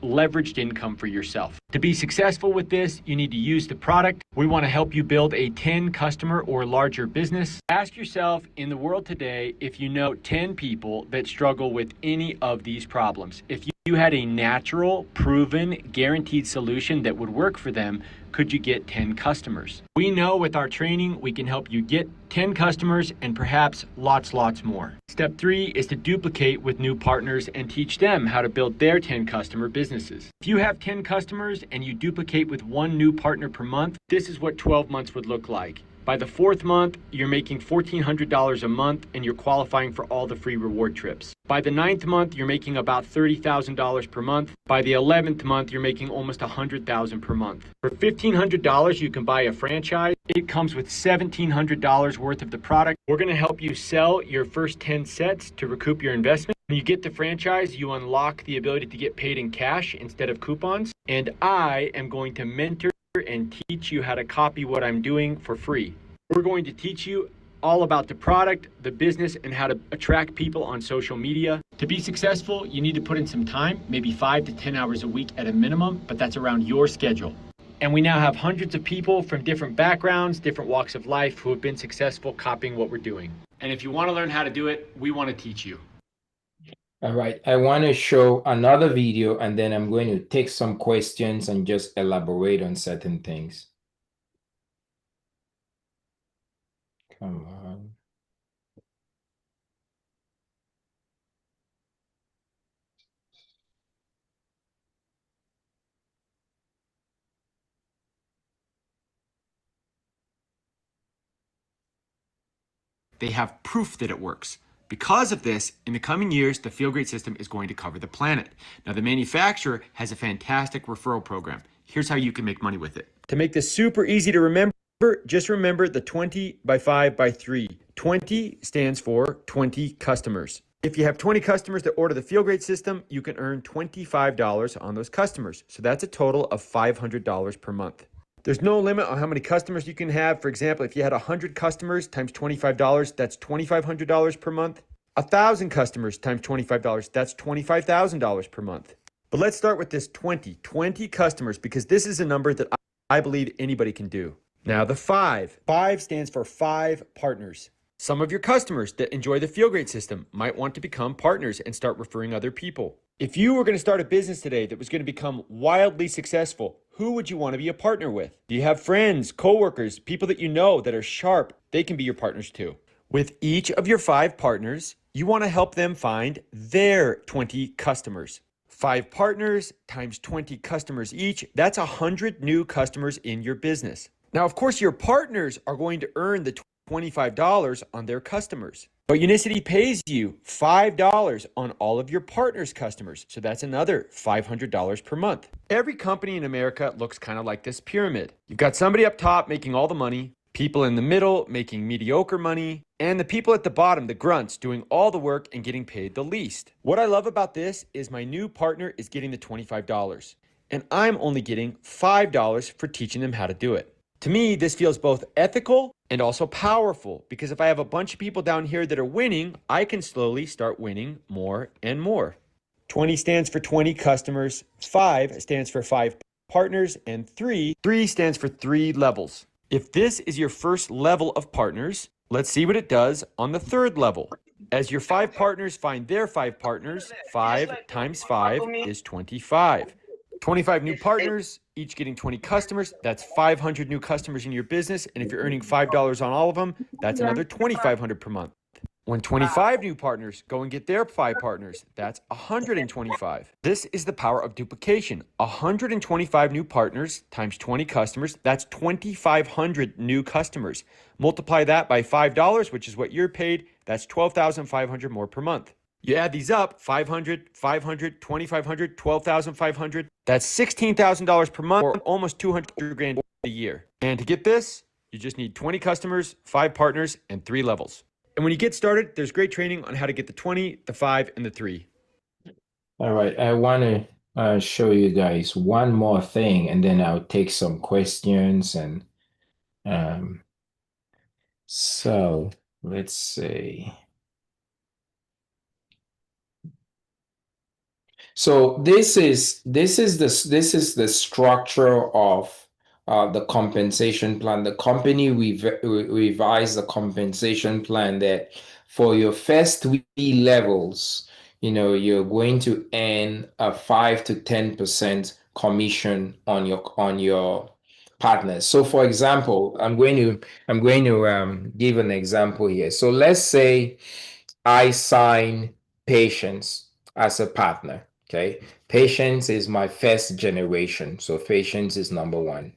leveraged income for yourself. To be successful with this, you need to use the product. We want to help you build a 10 customer or larger business. Ask yourself in the world today if you know 10 people that struggle with any of these problems. If you had a natural, proven, guaranteed solution that would work for them, could you get 10 customers? We know with our training, we can help you get 10 customers and perhaps lots more. Step 3 is to duplicate with new partners and teach them how to build their 10 customer businesses. If you have 10 customers and you duplicate with one new partner per month, this is what 12 months would look like. By the 4th month, you're making $1,400 a month and you're qualifying for all the free reward trips. By the 9th month, you're making about $30,000 per month. By the 11th month, you're making almost $100,000 per month. For $1,500, you can buy a franchise. It comes with $1,700 worth of the product. We're going to help you sell your first 10 sets to recoup your investment. When you get the franchise, you unlock the ability to get paid in cash instead of coupons. And I am going to mentor and teach you how to copy what I'm doing for free. We're going to teach you all about the product, the business, and how to attract people on social media. To be successful, you need to put in some time, maybe 5 to 10 hours a week at a minimum, but that's around your schedule. And we now have hundreds of people from different backgrounds, different walks of life who have been successful copying what we're doing. And if you want to learn how to do it, we want to teach you. All right, I want to show another video and then I'm going to take some questions and just elaborate on certain things. Come on. They have proof that it works. Because of this, in the coming years, the Feel Great system is going to cover the planet. Now, the manufacturer has a fantastic referral program. Here's how you can make money with it. To make this super easy to remember, just remember the 20 by 5 by 3. 20 stands for 20 customers. If you have 20 customers that order the Feel Great system, you can earn $25 on those customers. So that's a total of $500 per month. There's no limit on how many customers you can have. For example, if you had 100 customers times $25, that's $2,500 per month. 1,000 customers times $25, that's $25,000 per month. But let's start with this 20 customers, because this is a number that I believe anybody can do. Now the 5 stands for 5 partners. Some of your customers that enjoy the Feel Great system might want to become partners and start referring other people. If you were going to start a business today that was going to become wildly successful, who would you want to be a partner with? Do you have friends, coworkers, people that you know that are sharp? They can be your partners too. With each of your 5 partners, you want to help them find their 20 customers. 5 partners times 20 customers each, that's 100 new customers in your business. Now, of course, your partners are going to earn the $25 on their customers. But Unicity pays you $5 on all of your partners' customers. So that's another $500 per month. Every company in America looks kind of like this pyramid. You've got somebody up top making all the money, people in the middle making mediocre money, and the people at the bottom, the grunts, doing all the work and getting paid the least. What I love about this is my new partner is getting the $25, and I'm only getting $5 for teaching them how to do it. To me, this feels both ethical and also powerful, because if I have a bunch of people down here that are winning, I can slowly start winning more and more. 20 stands for 20 customers, 5 stands for 5 partners, and 3 stands for 3 levels. If this is your first level of partners, let's see what it does on the 3rd level. As your 5 partners find their 5 partners, 5 times 5 is 25. 25 new partners, each getting 20 customers, that's 500 new customers in your business. And if you're earning $5 on all of them, that's another $2,500 per month. When 25 new partners go and get their 5 partners, that's 125. This is the power of duplication. 125 new partners times 20 customers, that's 2,500 new customers. Multiply that by $5, which is what you're paid, that's $12,500 more per month. You add these up, 500, 500, 2,500, 12,500. That's $16,000 per month, or almost 200 grand a year. And to get this, you just need 20 customers, 5 partners, and 3 levels. And when you get started, there's great training on how to get the 20, the 5, and the 3. All right, I want to show you guys one more thing, and then I'll take some questions. And so let's see. So this is the structure of the compensation plan. The company revised the compensation plan that for your first 3 levels, you're going to earn a 5 to 10% commission on your partners. So for example, I'm going to give an example here. So let's say I sign Patience as a partner. Okay, Patience is my first generation. So Patience is number 1.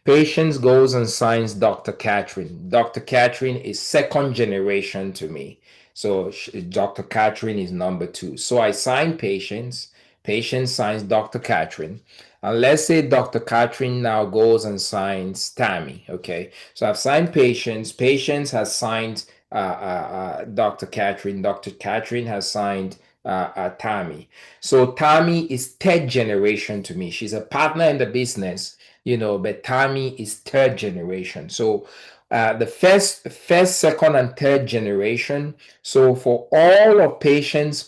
Patience goes and signs Dr. Catherine. Dr. Catherine is 2nd generation to me. So Dr. Catherine is number 2. So I sign Patience. Patience signs Dr. Catherine. And let's say Dr. Catherine now goes and signs Tammy. Okay, so I've signed Patience. Patience has signed Dr. Catherine. Dr. Catherine has signed Tammy. So Tammy is 3rd generation to me. She's a partner in the business, but Tammy is 3rd generation. So the first, second, and third generation. So for all of patients'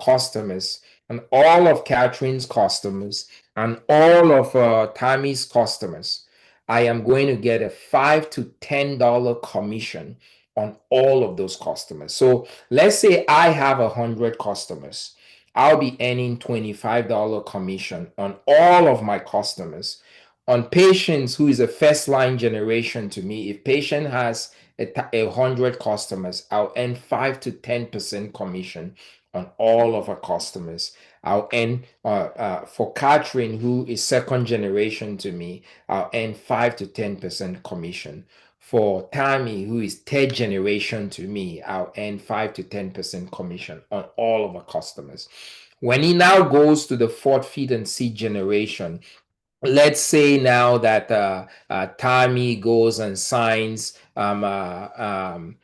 customers, and all of Catherine's customers, and all of Tammy's customers, I am going to get a $5 to $10 commission on all of those customers. So let's say I have 100 customers. I'll be earning $25 commission on all of my customers. On patients who is a first line generation to me, if patient has 100 customers, I'll earn 5 to 10% commission on all of our customers. I'll earn for Catherine, who is second generation to me, I'll earn 5 to 10% commission. For Tammy, who is third generation to me, I'll earn 5 to 10% commission on all of our customers. When he now goes to the fourth, fifth, and sixth generation, let's say now that Tammy goes and signs I'll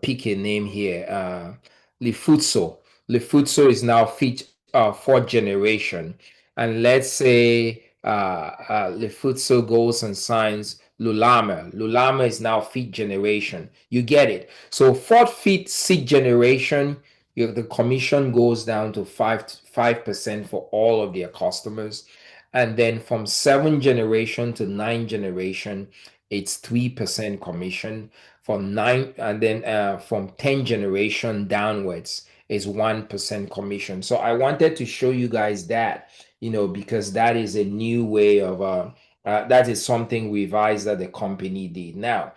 pick a name here, Lifutso. Lifutso is now fourth generation, and let's say Lifutso goes and signs Lulama. Lulama is now fifth generation. You get it. So fourth, fifth, sixth generation, the commission goes down to 5% for all of their customers. And then from seventh generation to ninth generation, it's 3% commission. From nine, and then from 10th generation downwards is 1% commission. So I wanted to show you guys that, because that is a new way of that is something revised that the company did. Now,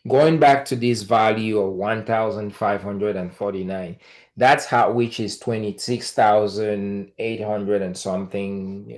going back to this value of 1,549, that's which is 26,800 and something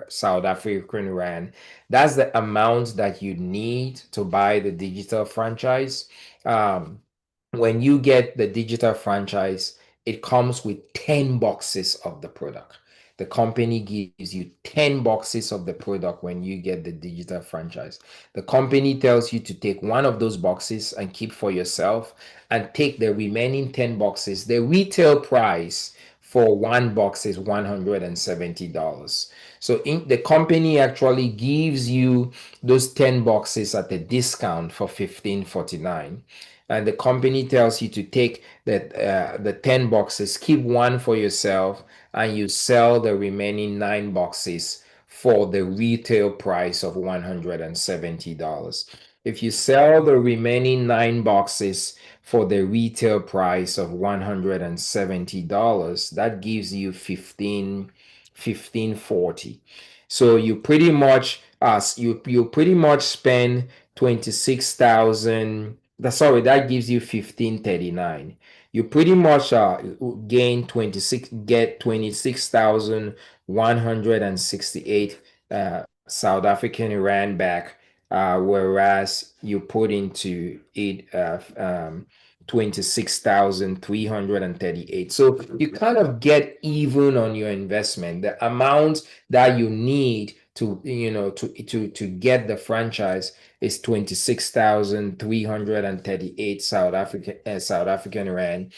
South African rand. That's the amount that you need to buy the digital franchise. When you get the digital franchise, it comes with 10 boxes of the product. The company gives you 10 boxes of the product when you get the digital franchise. The company tells you to take one of those boxes and keep for yourself, and take the remaining 10 boxes. The retail price for one box is $170. So the company actually gives you those 10 boxes at a discount for $15.49. And the company tells you to take the 10 boxes, keep one for yourself, and you sell the remaining 9 boxes for the retail price of $170. If you sell the remaining 9 boxes for the retail price of $170, that gives you $15.40. So you pretty much you pretty much spend 26,000. That gives you $15.39. You pretty much get 26,168 South African rand back, whereas you put into it 26,338. So you kind of get even on your investment. The amount that you need to get the franchise is 26,338 South African rand.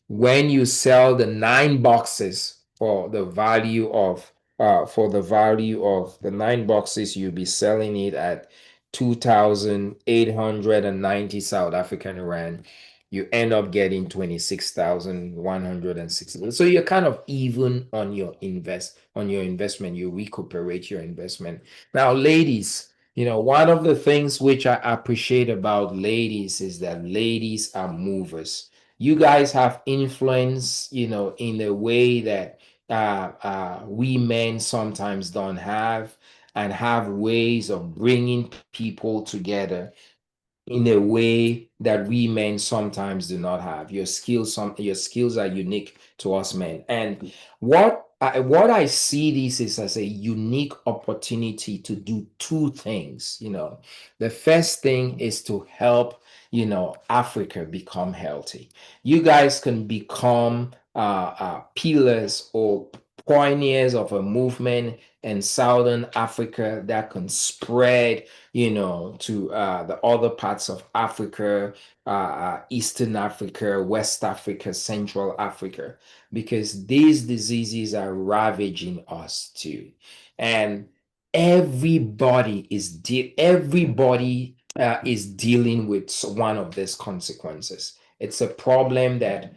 When you sell the 9 boxes for the value of the 9 boxes, you'll be selling it at 2,890 South African rand. You end up getting 26,160. So you're kind of even on your investment. You recuperate your investment. Now, ladies, one of the things which I appreciate about ladies is that ladies are movers. You guys have influence, in a way that we men sometimes don't have, and have ways of bringing people together in a way that we men sometimes do not have. Your skills are unique to us men. And what I see this is as a unique opportunity to do 2 things. The first thing is to help, Africa become healthy. You guys can become pillars or pioneers of a movement in Southern Africa that can spread, to the other parts of Africa, Eastern Africa, West Africa, Central Africa, because these diseases are ravaging us too. And everybody is dealing with one of these consequences. It's a problem that,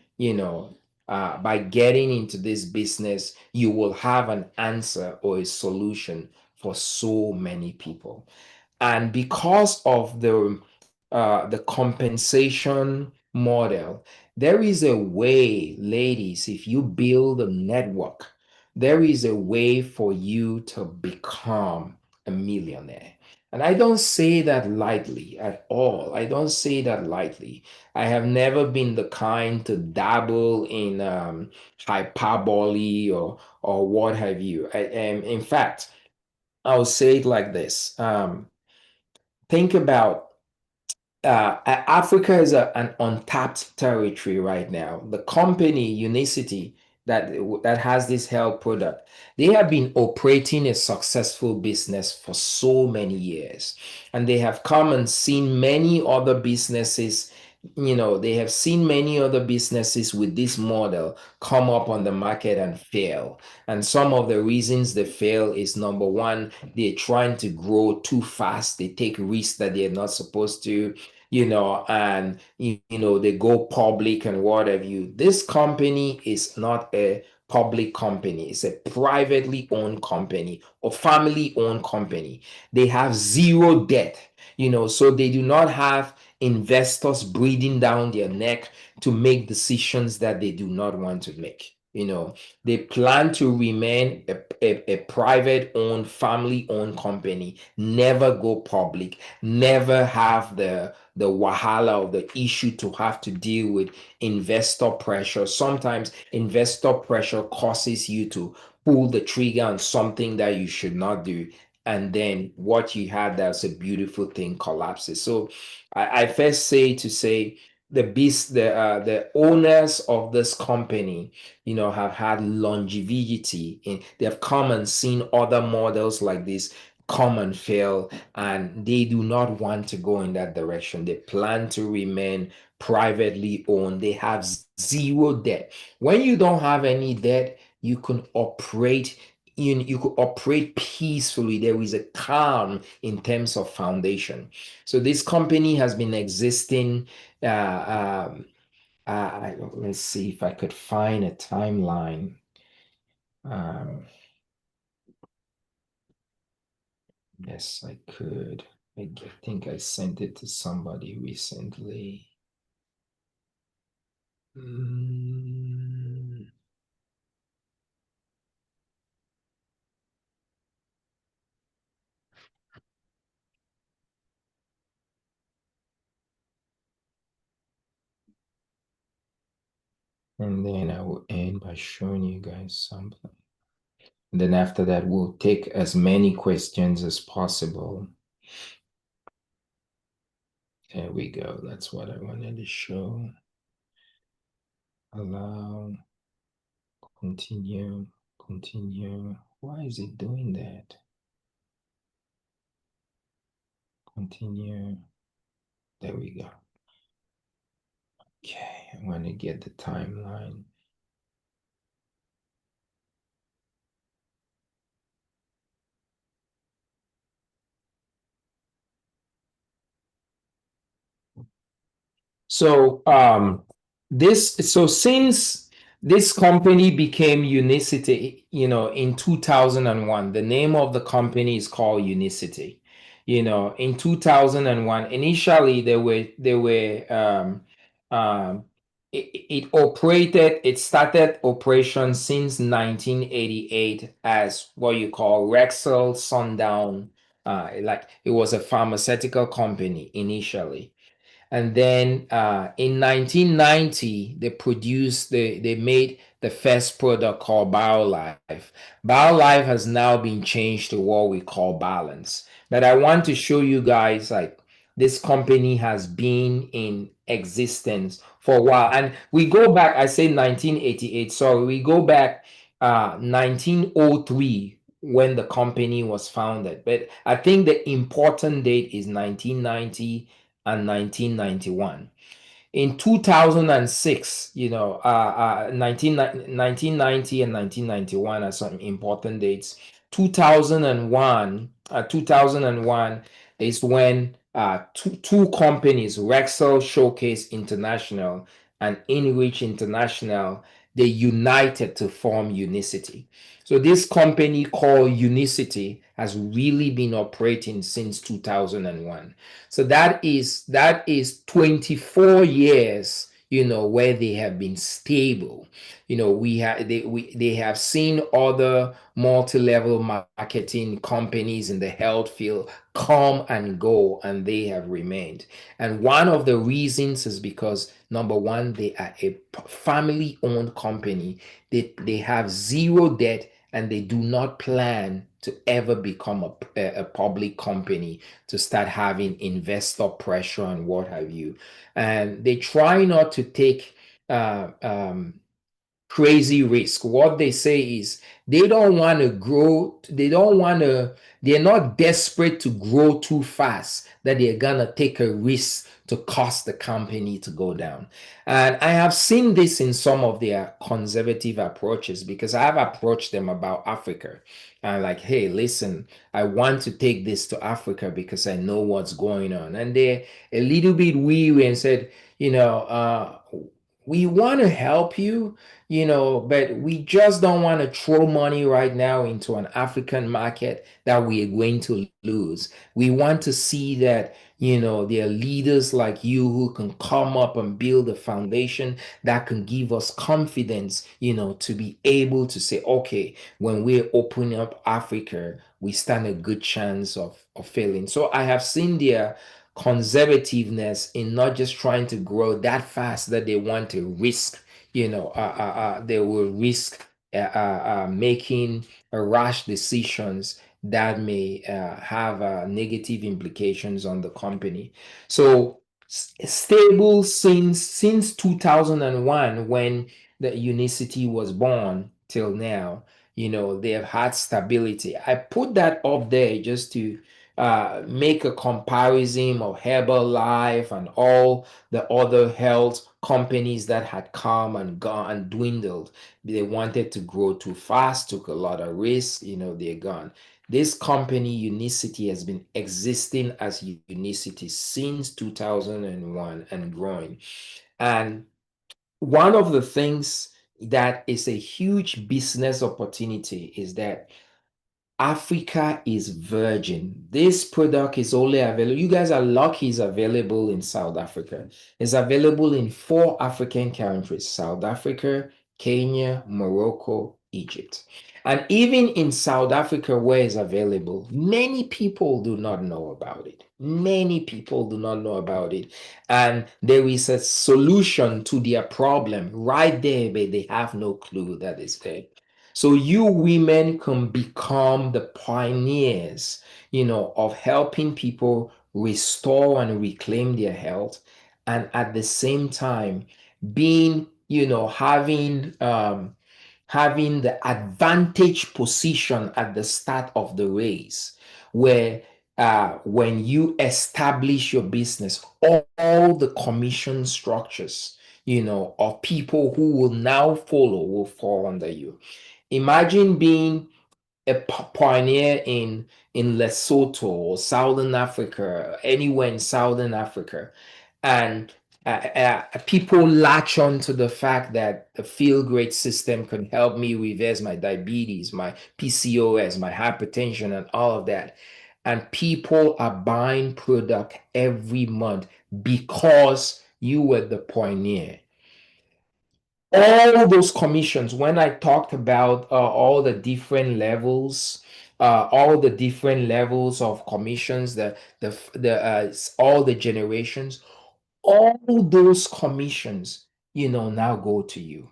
by getting into this business, you will have an answer or a solution for so many people. And because of the compensation model, there is a way, ladies, if you build a network, there is a way for you to become a millionaire. And I don't say that lightly at all. I don't say that lightly. I have never been the kind to dabble in hyperbole or what have you. In fact, I'll say it like this. Think about Africa is an untapped territory right now. The company Unicity that has this health product, they have been operating a successful business for so many years, and they have come and seen many other businesses. They have seen many other businesses with this model come up on the market and fail. And some of the reasons they fail is number one, they're trying to grow too fast. They take risks that they're not supposed to, and they go public and what have you. This company is not a public company. It's a privately owned company or family owned company. They have zero debt, so they do not have investors breathing down their neck to make decisions that they do not want to make. They plan to remain a private owned, family owned company, never go public, never have the wahala of the issue to have to deal with investor pressure. Sometimes investor pressure causes you to pull the trigger on something that you should not do. And then what you had that's a beautiful thing collapses. So I first say the owners of this company, have had longevity in they've come and seen other models like this come and fail, and they do not want to go in that direction. They plan to remain privately owned. They have zero debt. When you don't have any debt, you can operate. You could operate peacefully. There is a calm in terms of foundation. So this company has been existing. Let's see if I could find a timeline. Yes, I could. I think I sent it to somebody recently. And then I will end by showing you guys something. And then after that, we'll take as many questions as possible. There we go. That's what I wanted to show. Allow, continue. Why is it doing that? Continue. There we go. Okay, I want to get the timeline. So since this company became Unicity, in 2001, the name of the company is called Unicity. In 2001, initially it started operation since 1988 as what you call Rexel Sundown. Like it was a pharmaceutical company initially. And then in 1990, they made the first product called BioLife. BioLife has now been changed to what we call Balance. But I want to show you guys like this company has been in existence for a while. And we go back, I say 1988, sorry, we go back 1903 when the company was founded. But I think the important date is 1990 and 1991. In 2006, 1990 and 1991 are some important dates. 2001 is when two companies, Rexel Showcase International and Inreach International, they united to form Unicity. So this company called Unicity has really been operating since 2001. So that is 24 years, where they have been stable. They have seen other multi-level marketing companies in the health field come and go, and they have remained. And one of the reasons is because, number one, they are a family-owned company. They have zero debt, and they do not plan to ever become a public company to start having investor pressure and what have you. And they try not to take crazy risk. What they say is they don't want to grow, they're not desperate to grow too fast that they're gonna take a risk to cause the company to go down. And I have seen this in some of their conservative approaches, because I have approached them about Africa. And like, hey, listen, I want to take this to Africa because I know what's going on. And they're a little bit weary and said, we want to help you, but we just don't want to throw money right now into an African market that we are going to lose. We want to see that, there are leaders like you who can come up and build a foundation that can give us confidence, to be able to say, okay, when we're opening up Africa, we stand a good chance of failing. So I have seen their conservativeness in not just trying to grow that fast that they want to risk, they will risk making rash decisions that may have negative implications on the company. So stable since 2001, when the Unicity was born, till now, they have had stability. I put that up there just to make a comparison of Herbalife and all the other health companies that had come and gone and dwindled. They wanted to grow too fast, took a lot of risks, they're gone. This company, Unicity, has been existing as Unicity since 2001 and growing. And one of the things that is a huge business opportunity is that Africa is virgin. This product is only available. You guys are lucky it's available in South Africa. It's available in 4 African countries: South Africa, Kenya, Morocco, Egypt. And even in South Africa, where it's available, many people do not know about it. Many people do not know about it. And there is a solution to their problem right there, but they have no clue that it's there. So you women can become the pioneers, of helping people restore and reclaim their health, and at the same time being, having the advantage position at the start of the race, where when you establish your business, all the commission structures, of people who will now follow will fall under you. Imagine being a pioneer in Lesotho or Southern Africa, anywhere in Southern Africa, and people latch on to the fact that the Feel Great system can help me reverse my diabetes, my PCOS, my hypertension, and all of that. And people are buying product every month because you were the pioneer. All those commissions, when I talked about all the different levels, all the different levels of commissions, all the generations, all those commissions, now go to you.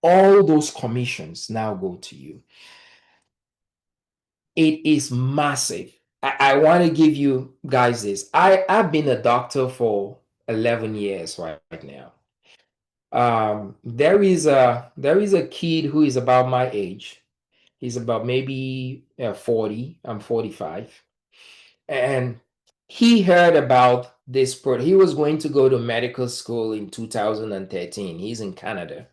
All those commissions now go to you. It is massive. I want to give you guys this. I've been a doctor for 11 years right now. There is a kid who is about my age. He's about maybe 40. I'm 45. And he heard about this product. He was going to go to medical school in 2013. He's in Canada.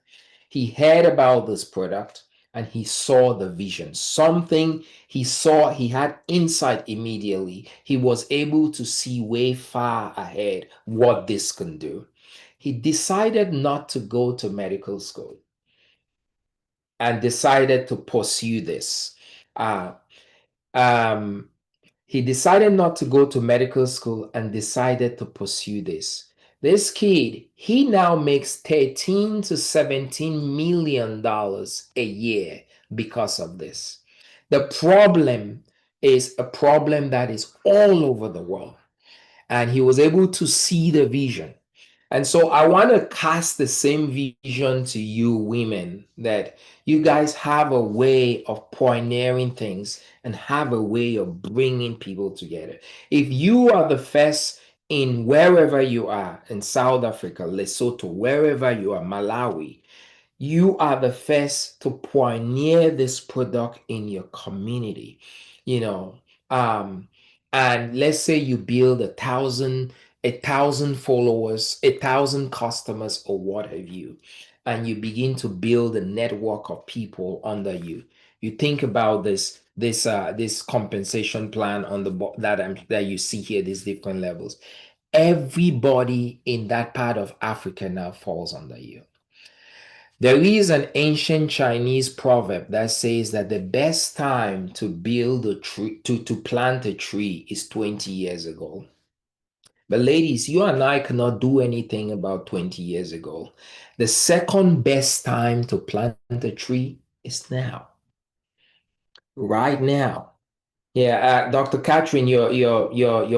He heard about this product, and he saw the vision. Something he saw, he had insight immediately. He was able to see way far ahead what this can do. He decided not to go to medical school and decided to pursue this. Uh, um, he decided not to go to medical school and decided to pursue this. This kid, he now makes 13 to 17 million dollars a year because of this. The problem is a problem that is all over the world, and he was able to see the vision. And so I want to cast the same vision to you women, that you guys have a way of pioneering things and have a way of bringing people together. If you are the first in wherever you are, in South Africa, Lesotho, wherever you are, Malawi, you are the first to pioneer this product in your community, you know. And let's say you build a thousand followers, a thousand customers, or what have you, and you begin to build a network of people under you. You think about this compensation plan on the that you see here, these different levels. Everybody in that part of Africa now falls under you. There is an ancient Chinese proverb that says that the best time to build a tree, to plant a tree, is 20 years ago. But ladies, you and I cannot do anything about 20 years ago. The second best time to plant a tree is now. Right now. Yeah, Dr. Catherine, your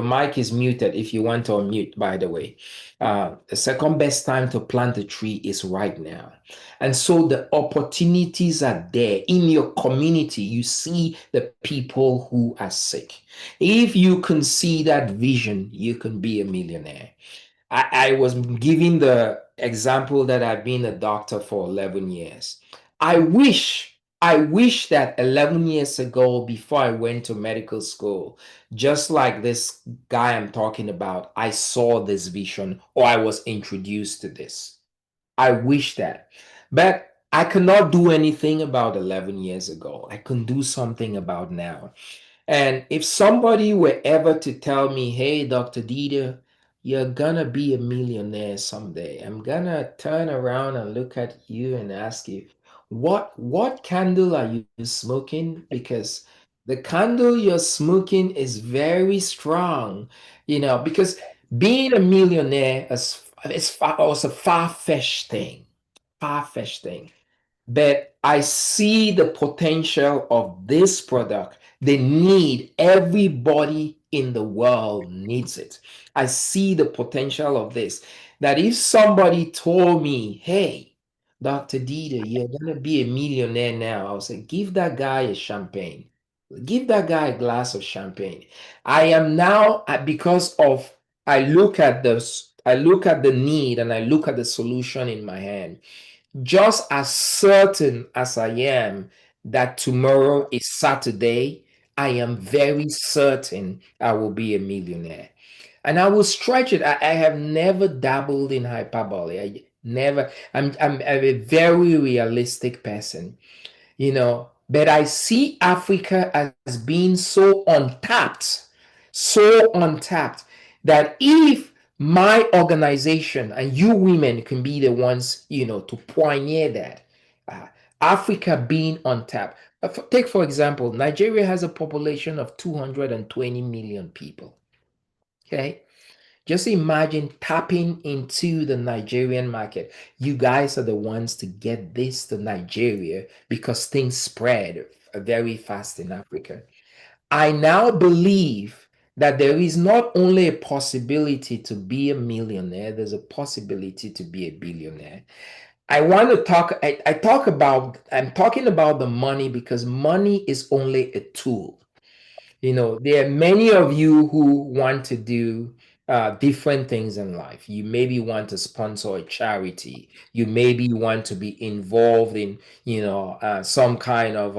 mic is muted if you want to unmute, by the way. The second best time to plant a tree is right now. And so the opportunities are there in your community. You see the people who are sick. If you can see that vision, you can be a millionaire. I was giving the example that I've been a doctor for 11 years. I wish that 11 years ago, before I went to medical school, just like this guy I'm talking about, I saw this vision or I was introduced to this. I wish that. But I cannot do anything about 11 years ago. I can do something about now. And if somebody were ever to tell me, hey, Dr. Dieter, you're gonna be a millionaire someday, I'm gonna turn around and look at you and ask you, what candle are you smoking? Because the candle you're smoking is very strong, because being a millionaire was a far-fetched thing, far-fetched thing. But I see the potential of this product. The need, everybody in the world needs it. I see the potential of this. That if somebody told me, hey, Dr. Dieter, you're going to be a millionaire now, I'll say, give that guy a champagne. Give that guy a glass of champagne. I am now, because of, I look at the need and I look at the solution in my hand, just as certain as I am that tomorrow is Saturday, I am very certain I will be a millionaire. And I will stretch it. I have never dabbled in hyperbole. I'm a very realistic person, but I see Africa as being so untapped, that if my organization and you women can be the ones, to pioneer that, Africa being untapped. Take, for example, Nigeria has a population of 220 million people. Okay. Just imagine tapping into the Nigerian market. You guys are the ones to get this to Nigeria because things spread very fast in Africa. I now believe that there is not only a possibility to be a millionaire, there's a possibility to be a billionaire. I want to talk, I'm talking about the money because money is only a tool. There are many of you who want to do different things in life. You maybe want to sponsor a charity. You maybe want to be involved in, some kind of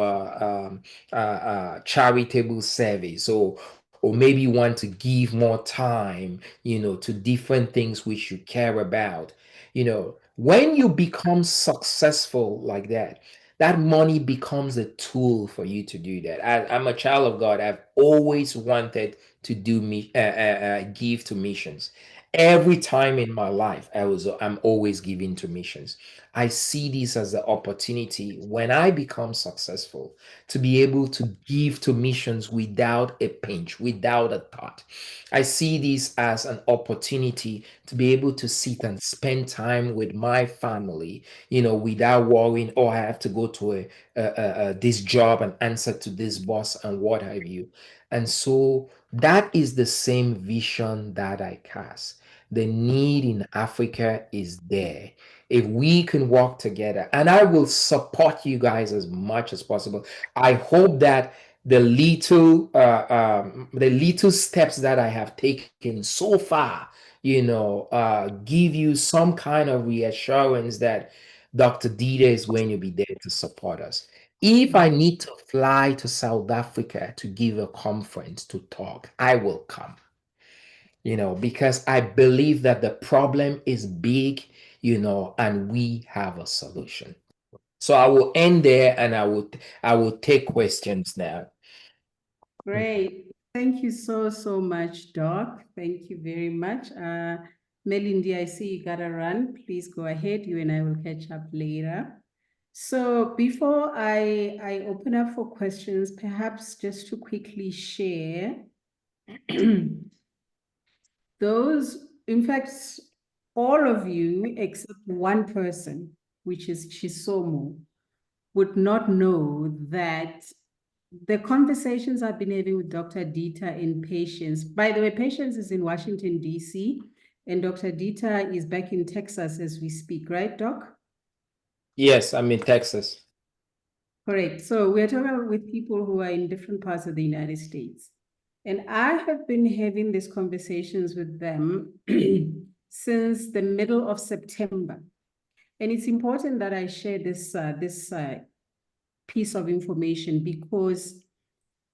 charitable service, or maybe you want to give more time, to different things which you care about. When you become successful like that, that money becomes a tool for you to do that. I'm a child of God. I've always wanted to do give to missions. Every time in my life, I'm always giving to missions. I see this as the opportunity when I become successful to be able to give to missions without a pinch, without a thought. I see this as an opportunity to be able to sit and spend time with my family, without worrying, oh, I have to go to this job and answer to this boss and what have you. And so that is the same vision that I cast. The need in Africa is there. If we can work together, and I will support you guys as much as possible. I hope that the little steps that I have taken so far, give you some kind of reassurance that Dr. Dita is going to be there to support us. If I need to fly to South Africa to give a conference to talk, I will come, because I believe that the problem is big, and we have a solution. So I will end there, and I will take questions now. Great. Thank you so much, Doc. Thank you very much. Melindy, I see you gotta run. Please go ahead. You and I will catch up later. So before I open up for questions, perhaps just to quickly share in fact, all of you except one person, which is Chisomo, would not know that the conversations I've been having with Dr. Dita in Patience, by the way, Patience is in Washington, D.C., and Dr. Dita is back in Texas as we speak, right, Doc? Yes, I'm in Texas. Correct. So we're talking with people who are in different parts of the United States. And I have been having these conversations with them since the middle of September. And it's important that I share this piece of information because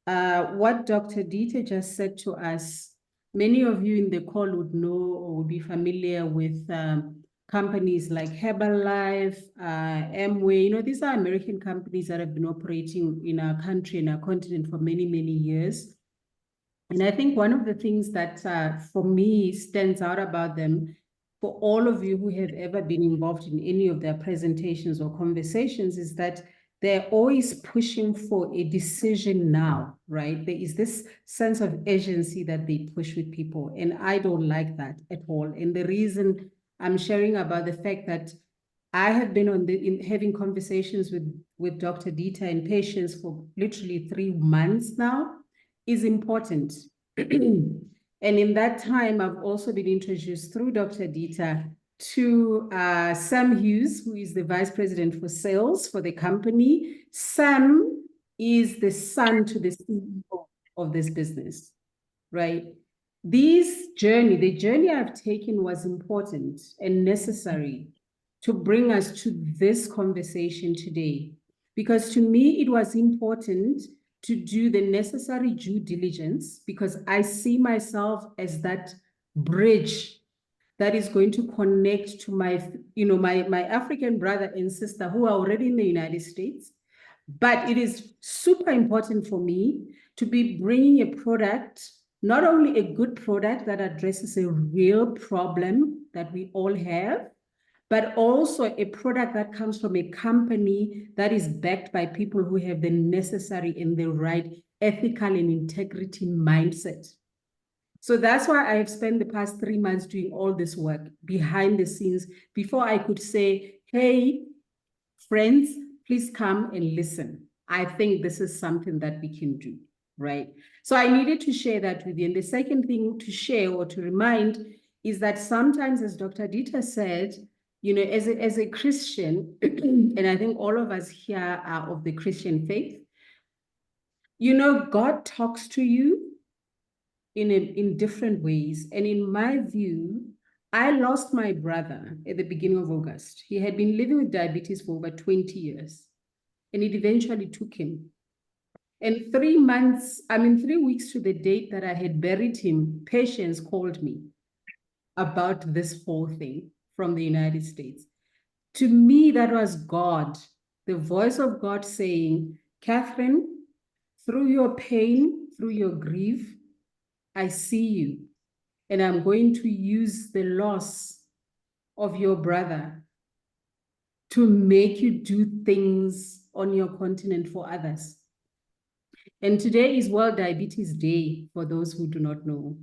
what Dr. Dita just said to us, many of you in the call would know or would be familiar with companies like Herbalife, Amway. These are American companies that have been operating in our country and our continent for many, many years. And I think one of the things that for me stands out about them, for all of you who have ever been involved in any of their presentations or conversations, is that they're always pushing for a decision now, right? There is this sense of urgency that they push with people, and I don't like that at all. And the reason I'm sharing about the fact that I have been having conversations with Dr. Dita in Patience for literally 3 months now is important. And in that time, I've also been introduced through Dr. Dita to Sam Hughes, who is the Vice President for Sales for the company. Sam is the son to the CEO of this business, right? The journey I've taken was important and necessary to bring us to this conversation today. Because to me, it was important to do the necessary due diligence because I see myself as that bridge that is going to connect to my African brother and sister who are already in the United States. But it is super important for me to be bringing a product, not only a good product that addresses a real problem that we all have, but also a product that comes from a company that is backed by people who have the necessary and the right ethical and integrity mindset. So that's why I have spent the past 3 months doing all this work behind the scenes before I could say, hey, friends, please come and listen. I think this is something that we can do, right? So I needed to share that with you. And the second thing to share or to remind is that sometimes, as Dr. Dita said, as a Christian, and I think all of us here are of the Christian faith, God talks to you in different ways. And in my view, I lost my brother at the beginning of August. He had been living with diabetes for over 20 years, and it eventually took him. And 3 weeks to the date that I had buried him, Patience called me about this whole thing from the United States. To me, that was God the voice of God saying, Catherine, through your pain, through your grief, I see you. And I'm going to use the loss of your brother to make you do things on your continent for others. And today is World Diabetes Day, for those who do not know.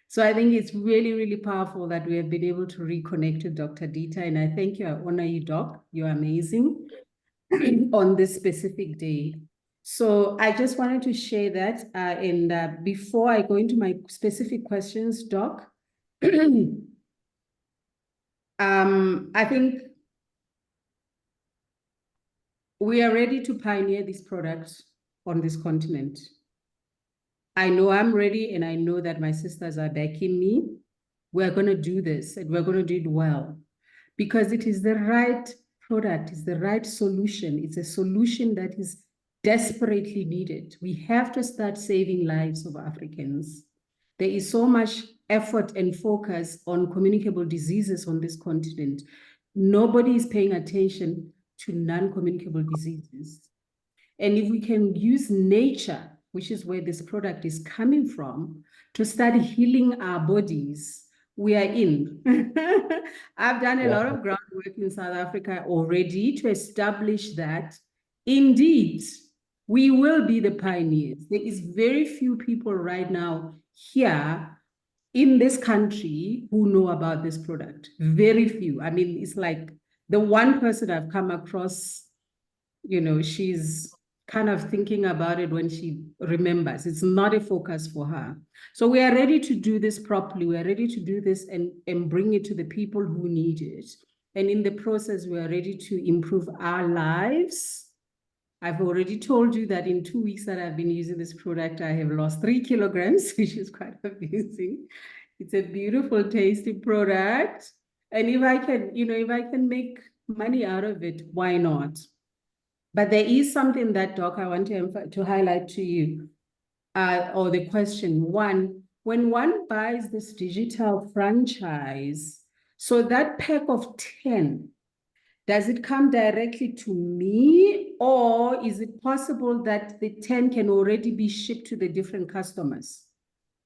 So I think it's really, really powerful that we have been able to reconnect with Dr. Dieter. And I thank you. I honor you, Doc. You're amazing on this specific day. So I just wanted to share that. And before I go into my specific questions, Doc, I think we are ready to pioneer these products on this continent. I know I'm ready, and I know that my sisters are backing me. We're going to do this, and we're going to do it well, because it is the right product, it's the right solution. It's a solution that is desperately needed. We have to start saving lives of Africans. There is so much effort and focus on communicable diseases on this continent. Nobody is paying attention to non-communicable diseases. And if we can use nature, which is where this product is coming from, to start healing our bodies, we are in. I've done a lot of groundwork in South Africa already to establish that, indeed, we will be the pioneers. There is very few people right now here in this country who know about this product. Very few. I mean, it's like the one person I've come across, you know, she's kind of thinking about it when she remembers. It's not a focus for her. So we are ready to do this properly. We are ready to do this and bring it to the people who need it. And in the process, we are ready to improve our lives. I've already told you that in 2 weeks that I've been using this product, I have lost 3 kilograms, which is quite amazing. It's a beautiful, tasty product. And if I can, you know, if I can make money out of it, why not? But there is something that, Doc, I want to highlight to you, or the question. One, when one buys this digital franchise, so that pack of 10, does it come directly to me, or is it possible that the 10 can already be shipped to the different customers?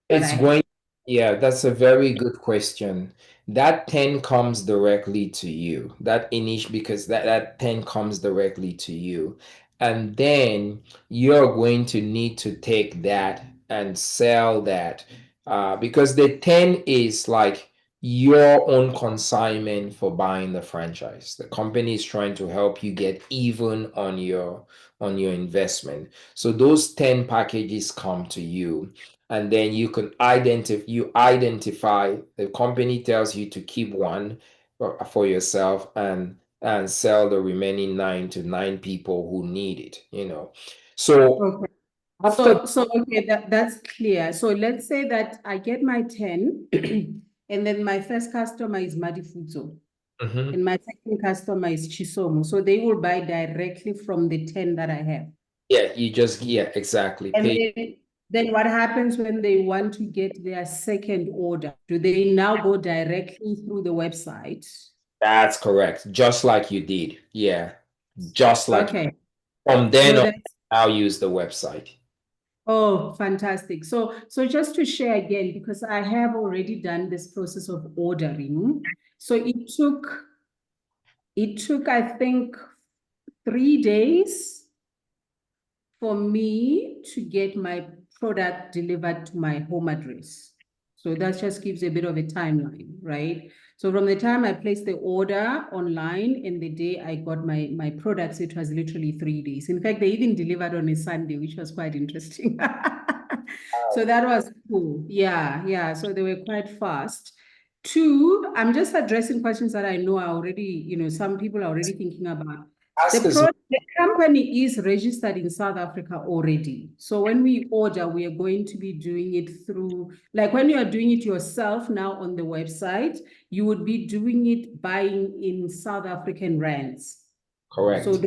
Yeah, that's a very good question. That 10 comes directly to you. Because that 10 comes directly to you. And then you're going to need to take that and sell that. Because the 10 is like your own consignment for buying the franchise. The company is trying to help you get even on your investment. So those 10 packages come to you. And then you can identify, the company tells you to keep one for yourself and sell the remaining 9 to 9 people who need it, you know. So okay. Okay, that's clear. So let's say that I get my 10 and then my first customer is Madifuzo. And my second customer is Chisomo. So they will buy directly from the 10 that I have. Yeah, exactly. And then what happens when they want to get their second order? Do they now go directly through the website? That's correct. Just like you did. Yeah. Just like from then on, I'll use the website. Oh, fantastic. So just to share again, because I have already done this process of ordering. So it took, I think, 3 days for me to get my product delivered to my home address. So that just gives a bit of a timeline, right? So from the time I placed the order online and the day I got my products, it was literally 3 days. In fact, they even delivered on a Sunday, which was quite interesting. So that was cool. Yeah. So they were quite fast. 2, I'm just addressing questions that I know are already, you know, some people are already thinking about. The company is registered in South Africa already. So when we order, we are going to be doing it through, like when you are doing it yourself now on the website, you would be doing it buying in South African rands. Correct. So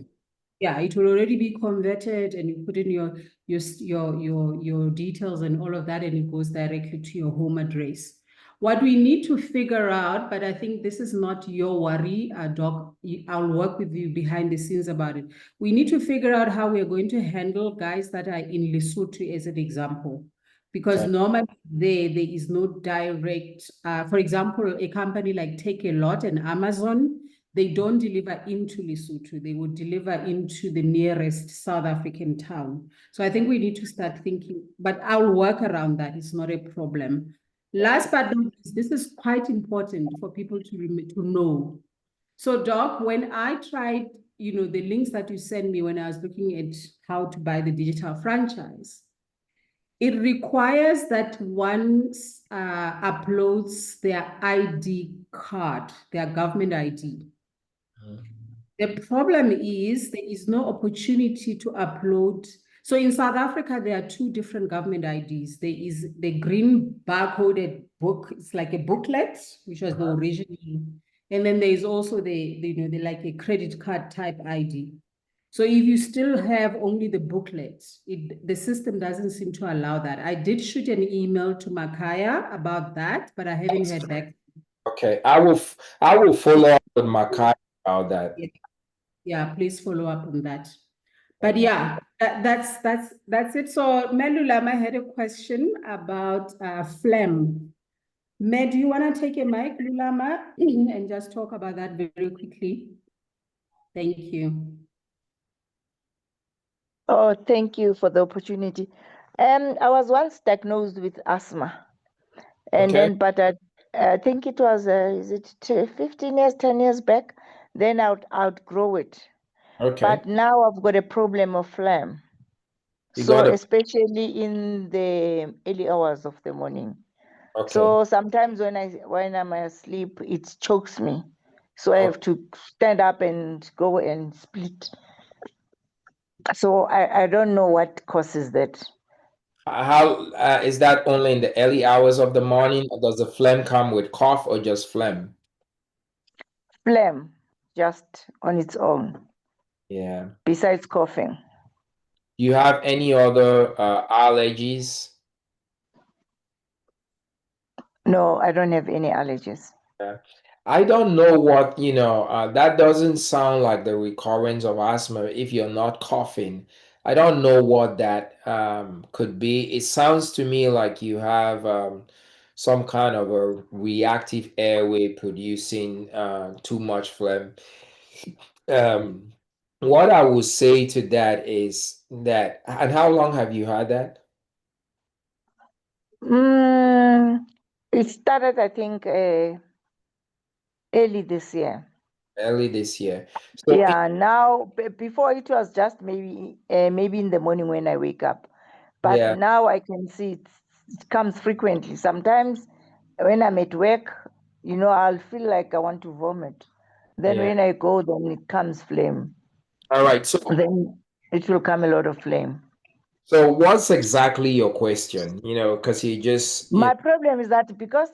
it will already be converted, and you put in your details and all of that, and it goes directly to your home address. What we need to figure out, but I think this is not your worry, Doc, I'll work with you behind the scenes about it. We need to figure out how we are going to handle guys that are in Lesotho as an example. Because Okay. normally there is no direct, for example, a company like Takealot and Amazon, they don't deliver into Lesotho. They would deliver into the nearest South African town. So I think we need to start thinking, but I'll work around that. It's not a problem. Last but not least, this is quite important for people to know. So Doc, when I tried, the links that you sent me when I was looking at how to buy the digital franchise, it requires that one uploads their ID card, their government ID. The problem is there is no opportunity to upload. So in South Africa, there are two different government IDs. There is the green barcoded book. It's like a booklet, which was the original. And then there is also the like a credit card type ID. So if you still have only the booklet, the system doesn't seem to allow that. I did shoot an email to Makaya about that, but I haven't heard back. Okay, I will follow up with Makai about that. Yeah, please follow up on that. But yeah, that's it. So Melulama had a question about phlegm. Med, do you want to take a mic, Lulama, and just talk about that very quickly? Thank you. Oh, thank you for the opportunity. I was once diagnosed with asthma, and Okay. then, but I think it was, is it 15 years, 10 years back? Then I would outgrow it. Okay. But now I've got a problem of phlegm. You So got it. especially in the early hours of the morning. Okay. So sometimes when I'm asleep, it chokes me. So I have to stand up and go and split. So I don't know what causes that. How is that only in the early hours of the morning? Or does the phlegm come with cough or just phlegm? Phlegm, just on its own. Yeah. Besides coughing. Do you have any other allergies? No, I don't have any allergies. Yeah. I don't know what, that doesn't sound like the recurrence of asthma if you're not coughing. I don't know what that could be. It sounds to me like you have some kind of a reactive airway producing too much phlegm. What I would say to that is that, and how long have you had that? It started, I think, early this year. Early this year. So yeah, now before it was just maybe in the morning when I wake up, but yeah. now I can see it comes frequently. Sometimes when I'm at work, I'll feel like I want to vomit. Then Yeah. when I go, then it comes phlegm. All right. So then it will come a lot of phlegm. So what's exactly your question? Because you just My problem is that because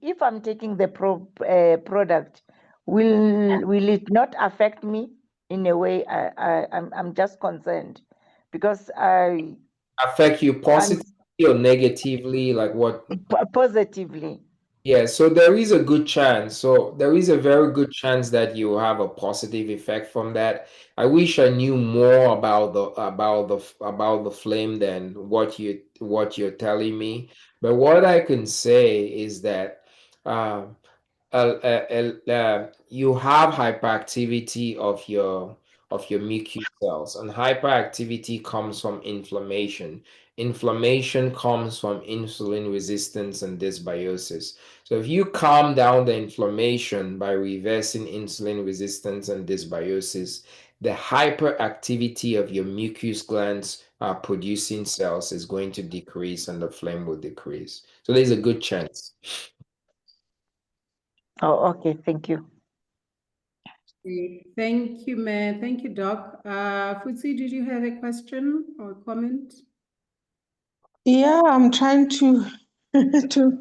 if I'm taking the product, will it not affect me in a way? I'm just concerned because I affect you positively or negatively, like what? Positively. Yeah, so there is a good chance. So there is a very good chance that you have a positive effect from that. I wish I knew more about the flame than what you're telling me. But what I can say is that you have hyperactivity of your mucus cells, and hyperactivity comes from inflammation. Inflammation comes from insulin resistance and dysbiosis. So if you calm down the inflammation by reversing insulin resistance and dysbiosis, the hyperactivity of your mucus glands producing cells is going to decrease and the flame will decrease. So there's a good chance. Oh, okay. Thank you. Thank you, Mayor. Thank you, Doc. Futsi, did you have a question or comment? Yeah, I'm trying to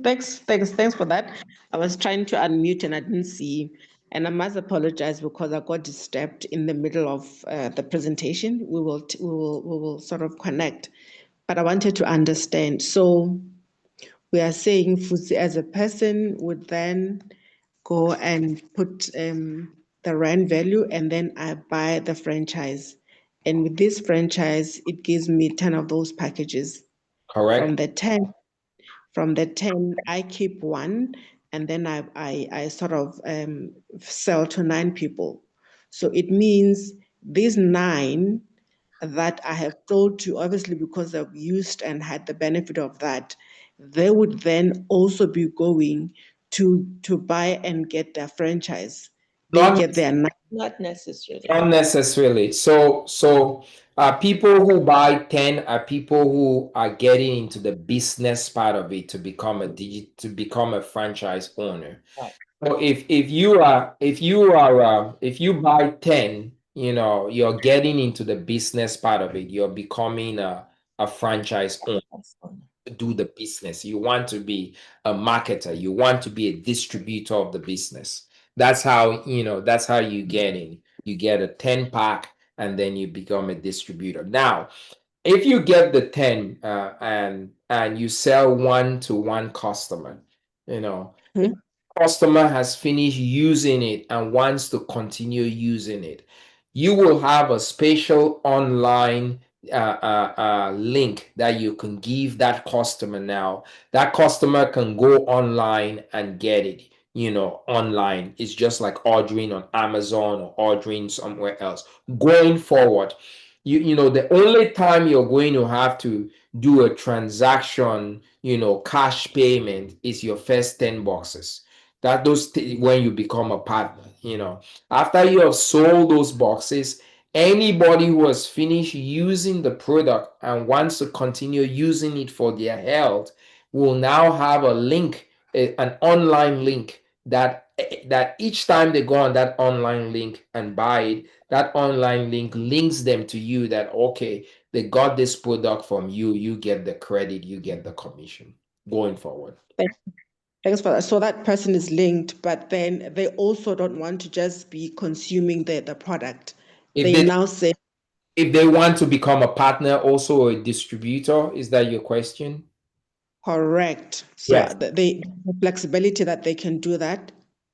thanks for that. I was trying to unmute and I didn't see. And I must apologize because I got disturbed in the middle of the presentation. We will sort of connect, but I wanted to understand. So we are saying Fusi as a person would then go and put the rand value, and then I buy the franchise. And with this franchise, it gives me 10 of those packages. Correct. From the 10, I keep one, and then I sort of sell to 9 people. So it means these 9 that I have sold to, obviously because I've used and had the benefit of that, they would then also be going to buy and get their franchise. They Not get their 9. Not necessarily. Not necessarily. So people who buy 10 are people who are getting into the business part of it to become a franchise owner. Right. So if you buy 10, you're getting into the business part of it. You're becoming a franchise owner. Do the business. You want to be a marketer. You want to be a distributor of the business. That's how you get in. You get a 10 pack and then you become a distributor. Now, if you get the 10 and you sell one to one customer, customer has finished using it and wants to continue using it, you will have a special online link that you can give that customer. Now that customer can go online and get it. Online, it's just like ordering on Amazon or ordering somewhere else. Going forward, the only time you're going to have to do a transaction, cash payment, is your first 10 boxes. That when you become a partner. After you have sold those boxes, anybody who has finished using the product and wants to continue using it for their health will now have a link, an online link that each time they go on that online link and buy it, that online link links them to you, that okay, they got this product from you, you get the credit, you get the commission going forward. Thanks for that. So that person is linked, but then they also don't want to just be consuming the product. Now say, if they want to become a partner, also a distributor, is that your question? Correct. So yes. The flexibility that they can do that.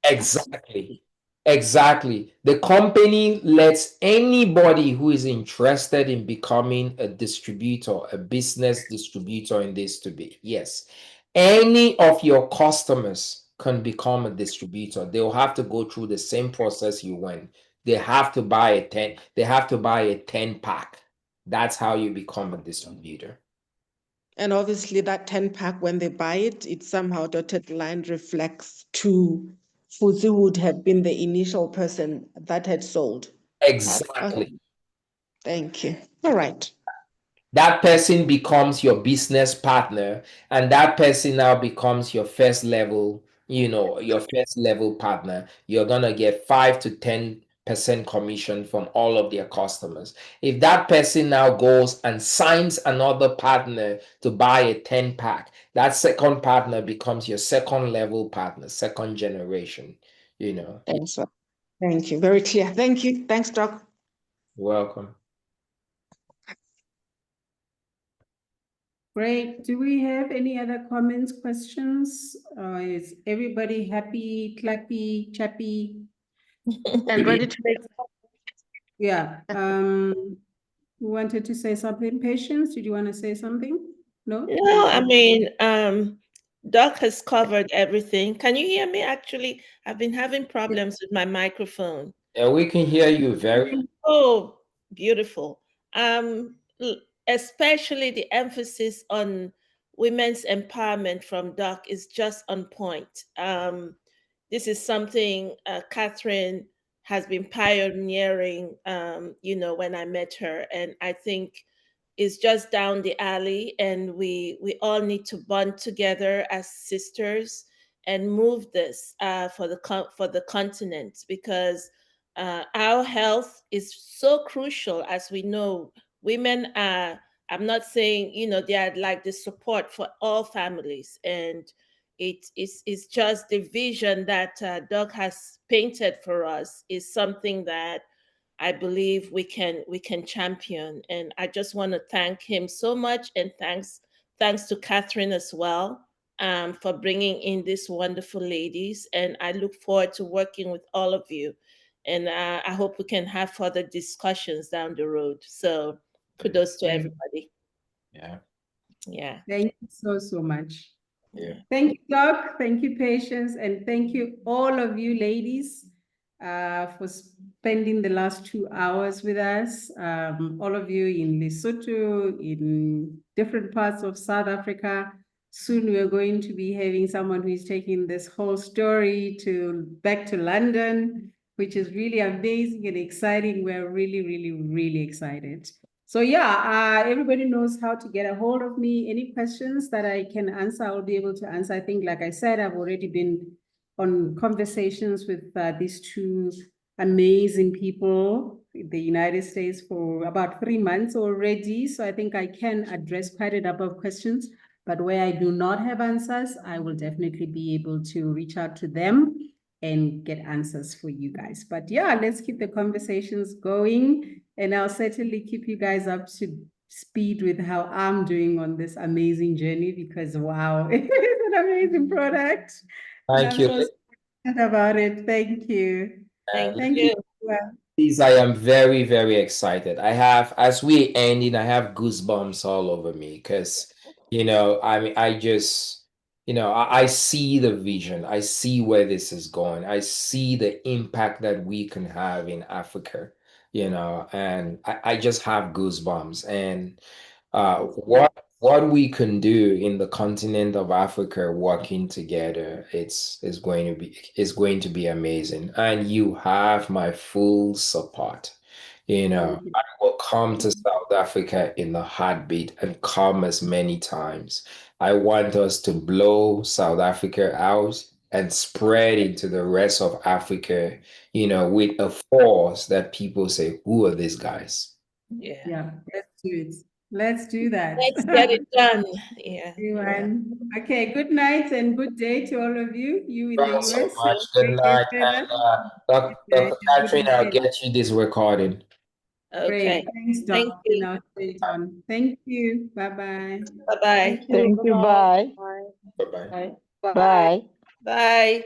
Exactly. The company lets anybody who is interested in becoming a distributor, a business distributor in this to be. Yes. Any of your customers can become a distributor. They'll have to go through the same process you went. They have to buy a 10. They have to buy a 10 pack. That's how you become a distributor. And obviously that 10 pack, when they buy it, it somehow dotted line reflects to Fusi would have been the initial person that had sold. Exactly. Okay. Thank you. All right. That person becomes your business partner, and that person now becomes your first level, your first level partner. You're gonna get 5 to 10% commission from all of their customers. If that person now goes and signs another partner to buy a 10 pack, that second partner becomes your second level partner, second generation. Thanks. Thank you. Very clear. Thank you. Thanks, Doc. You're welcome. Great. Do we have any other comments, questions? Is everybody happy, clappy, chappy? And ready to make. Yeah. You wanted to say something, Patience? Did you want to say something? No? No, I mean, Doc has covered everything. Can you hear me? Actually, I've been having problems with my microphone. Yeah, we can hear you very. Oh, beautiful. Especially the emphasis on women's empowerment from Doc is just on point. This is something Catherine has been pioneering, when I met her, and I think is just down the alley, and we all need to bond together as sisters and move this for the continent, because our health is so crucial. As we know, women are, I'm not saying, they are like the support for all families. And it's just the vision that Doug has painted for us is something that I believe we can champion. And I just want to thank him so much. And thanks to Catherine as well for bringing in these wonderful ladies. And I look forward to working with all of you. And I hope we can have further discussions down the road. So kudos to everybody. Yeah. Yeah. Thank you so much. Yeah. Thank you, Doc. Thank you, Patience. And thank you, all of you ladies, for spending the last 2 hours with us. All of you in Lesotho, in different parts of South Africa. Soon we're going to be having someone who is taking this whole story back to London, which is really amazing and exciting. We're really, really, really excited. So yeah, everybody knows how to get a hold of me. Any questions that I can answer, I'll be able to answer. I think, like I said, I've already been on conversations with these two amazing people in the United States for about 3 months already. So I think I can address quite a number of questions. But where I do not have answers, I will definitely be able to reach out to them and get answers for you guys. But yeah, let's keep the conversations going. And I'll certainly keep you guys up to speed with how I'm doing on this amazing journey, because wow, it's an amazing product. Thank you. So excited about it. Thank you. Thank you. Please, I am very, very excited. As we ending, I have goosebumps all over me because, I mean, I just, I see the vision. I see where this is going. I see the impact that we can have in Africa, and I just have goosebumps. And what we can do in the continent of Africa working together, it's going to be amazing. And you have my full support. I will come to South Africa in a heartbeat and come as many times. I want us to blow South Africa out and spread into the rest of Africa, with a force that people say, who are these guys? Yeah, let's do it. Let's do that. Let's get it done. Yeah. Everyone. Okay, good night and good day to all of you. You in the Thanks so US. much. Good night. And Dr. Catherine, I'll get you this recording. Okay. Great. Thanks, Doc. Thank you. Now, thank you. Bye-bye. Bye-bye. Thank you. Bye. Bye-bye. Bye. Bye.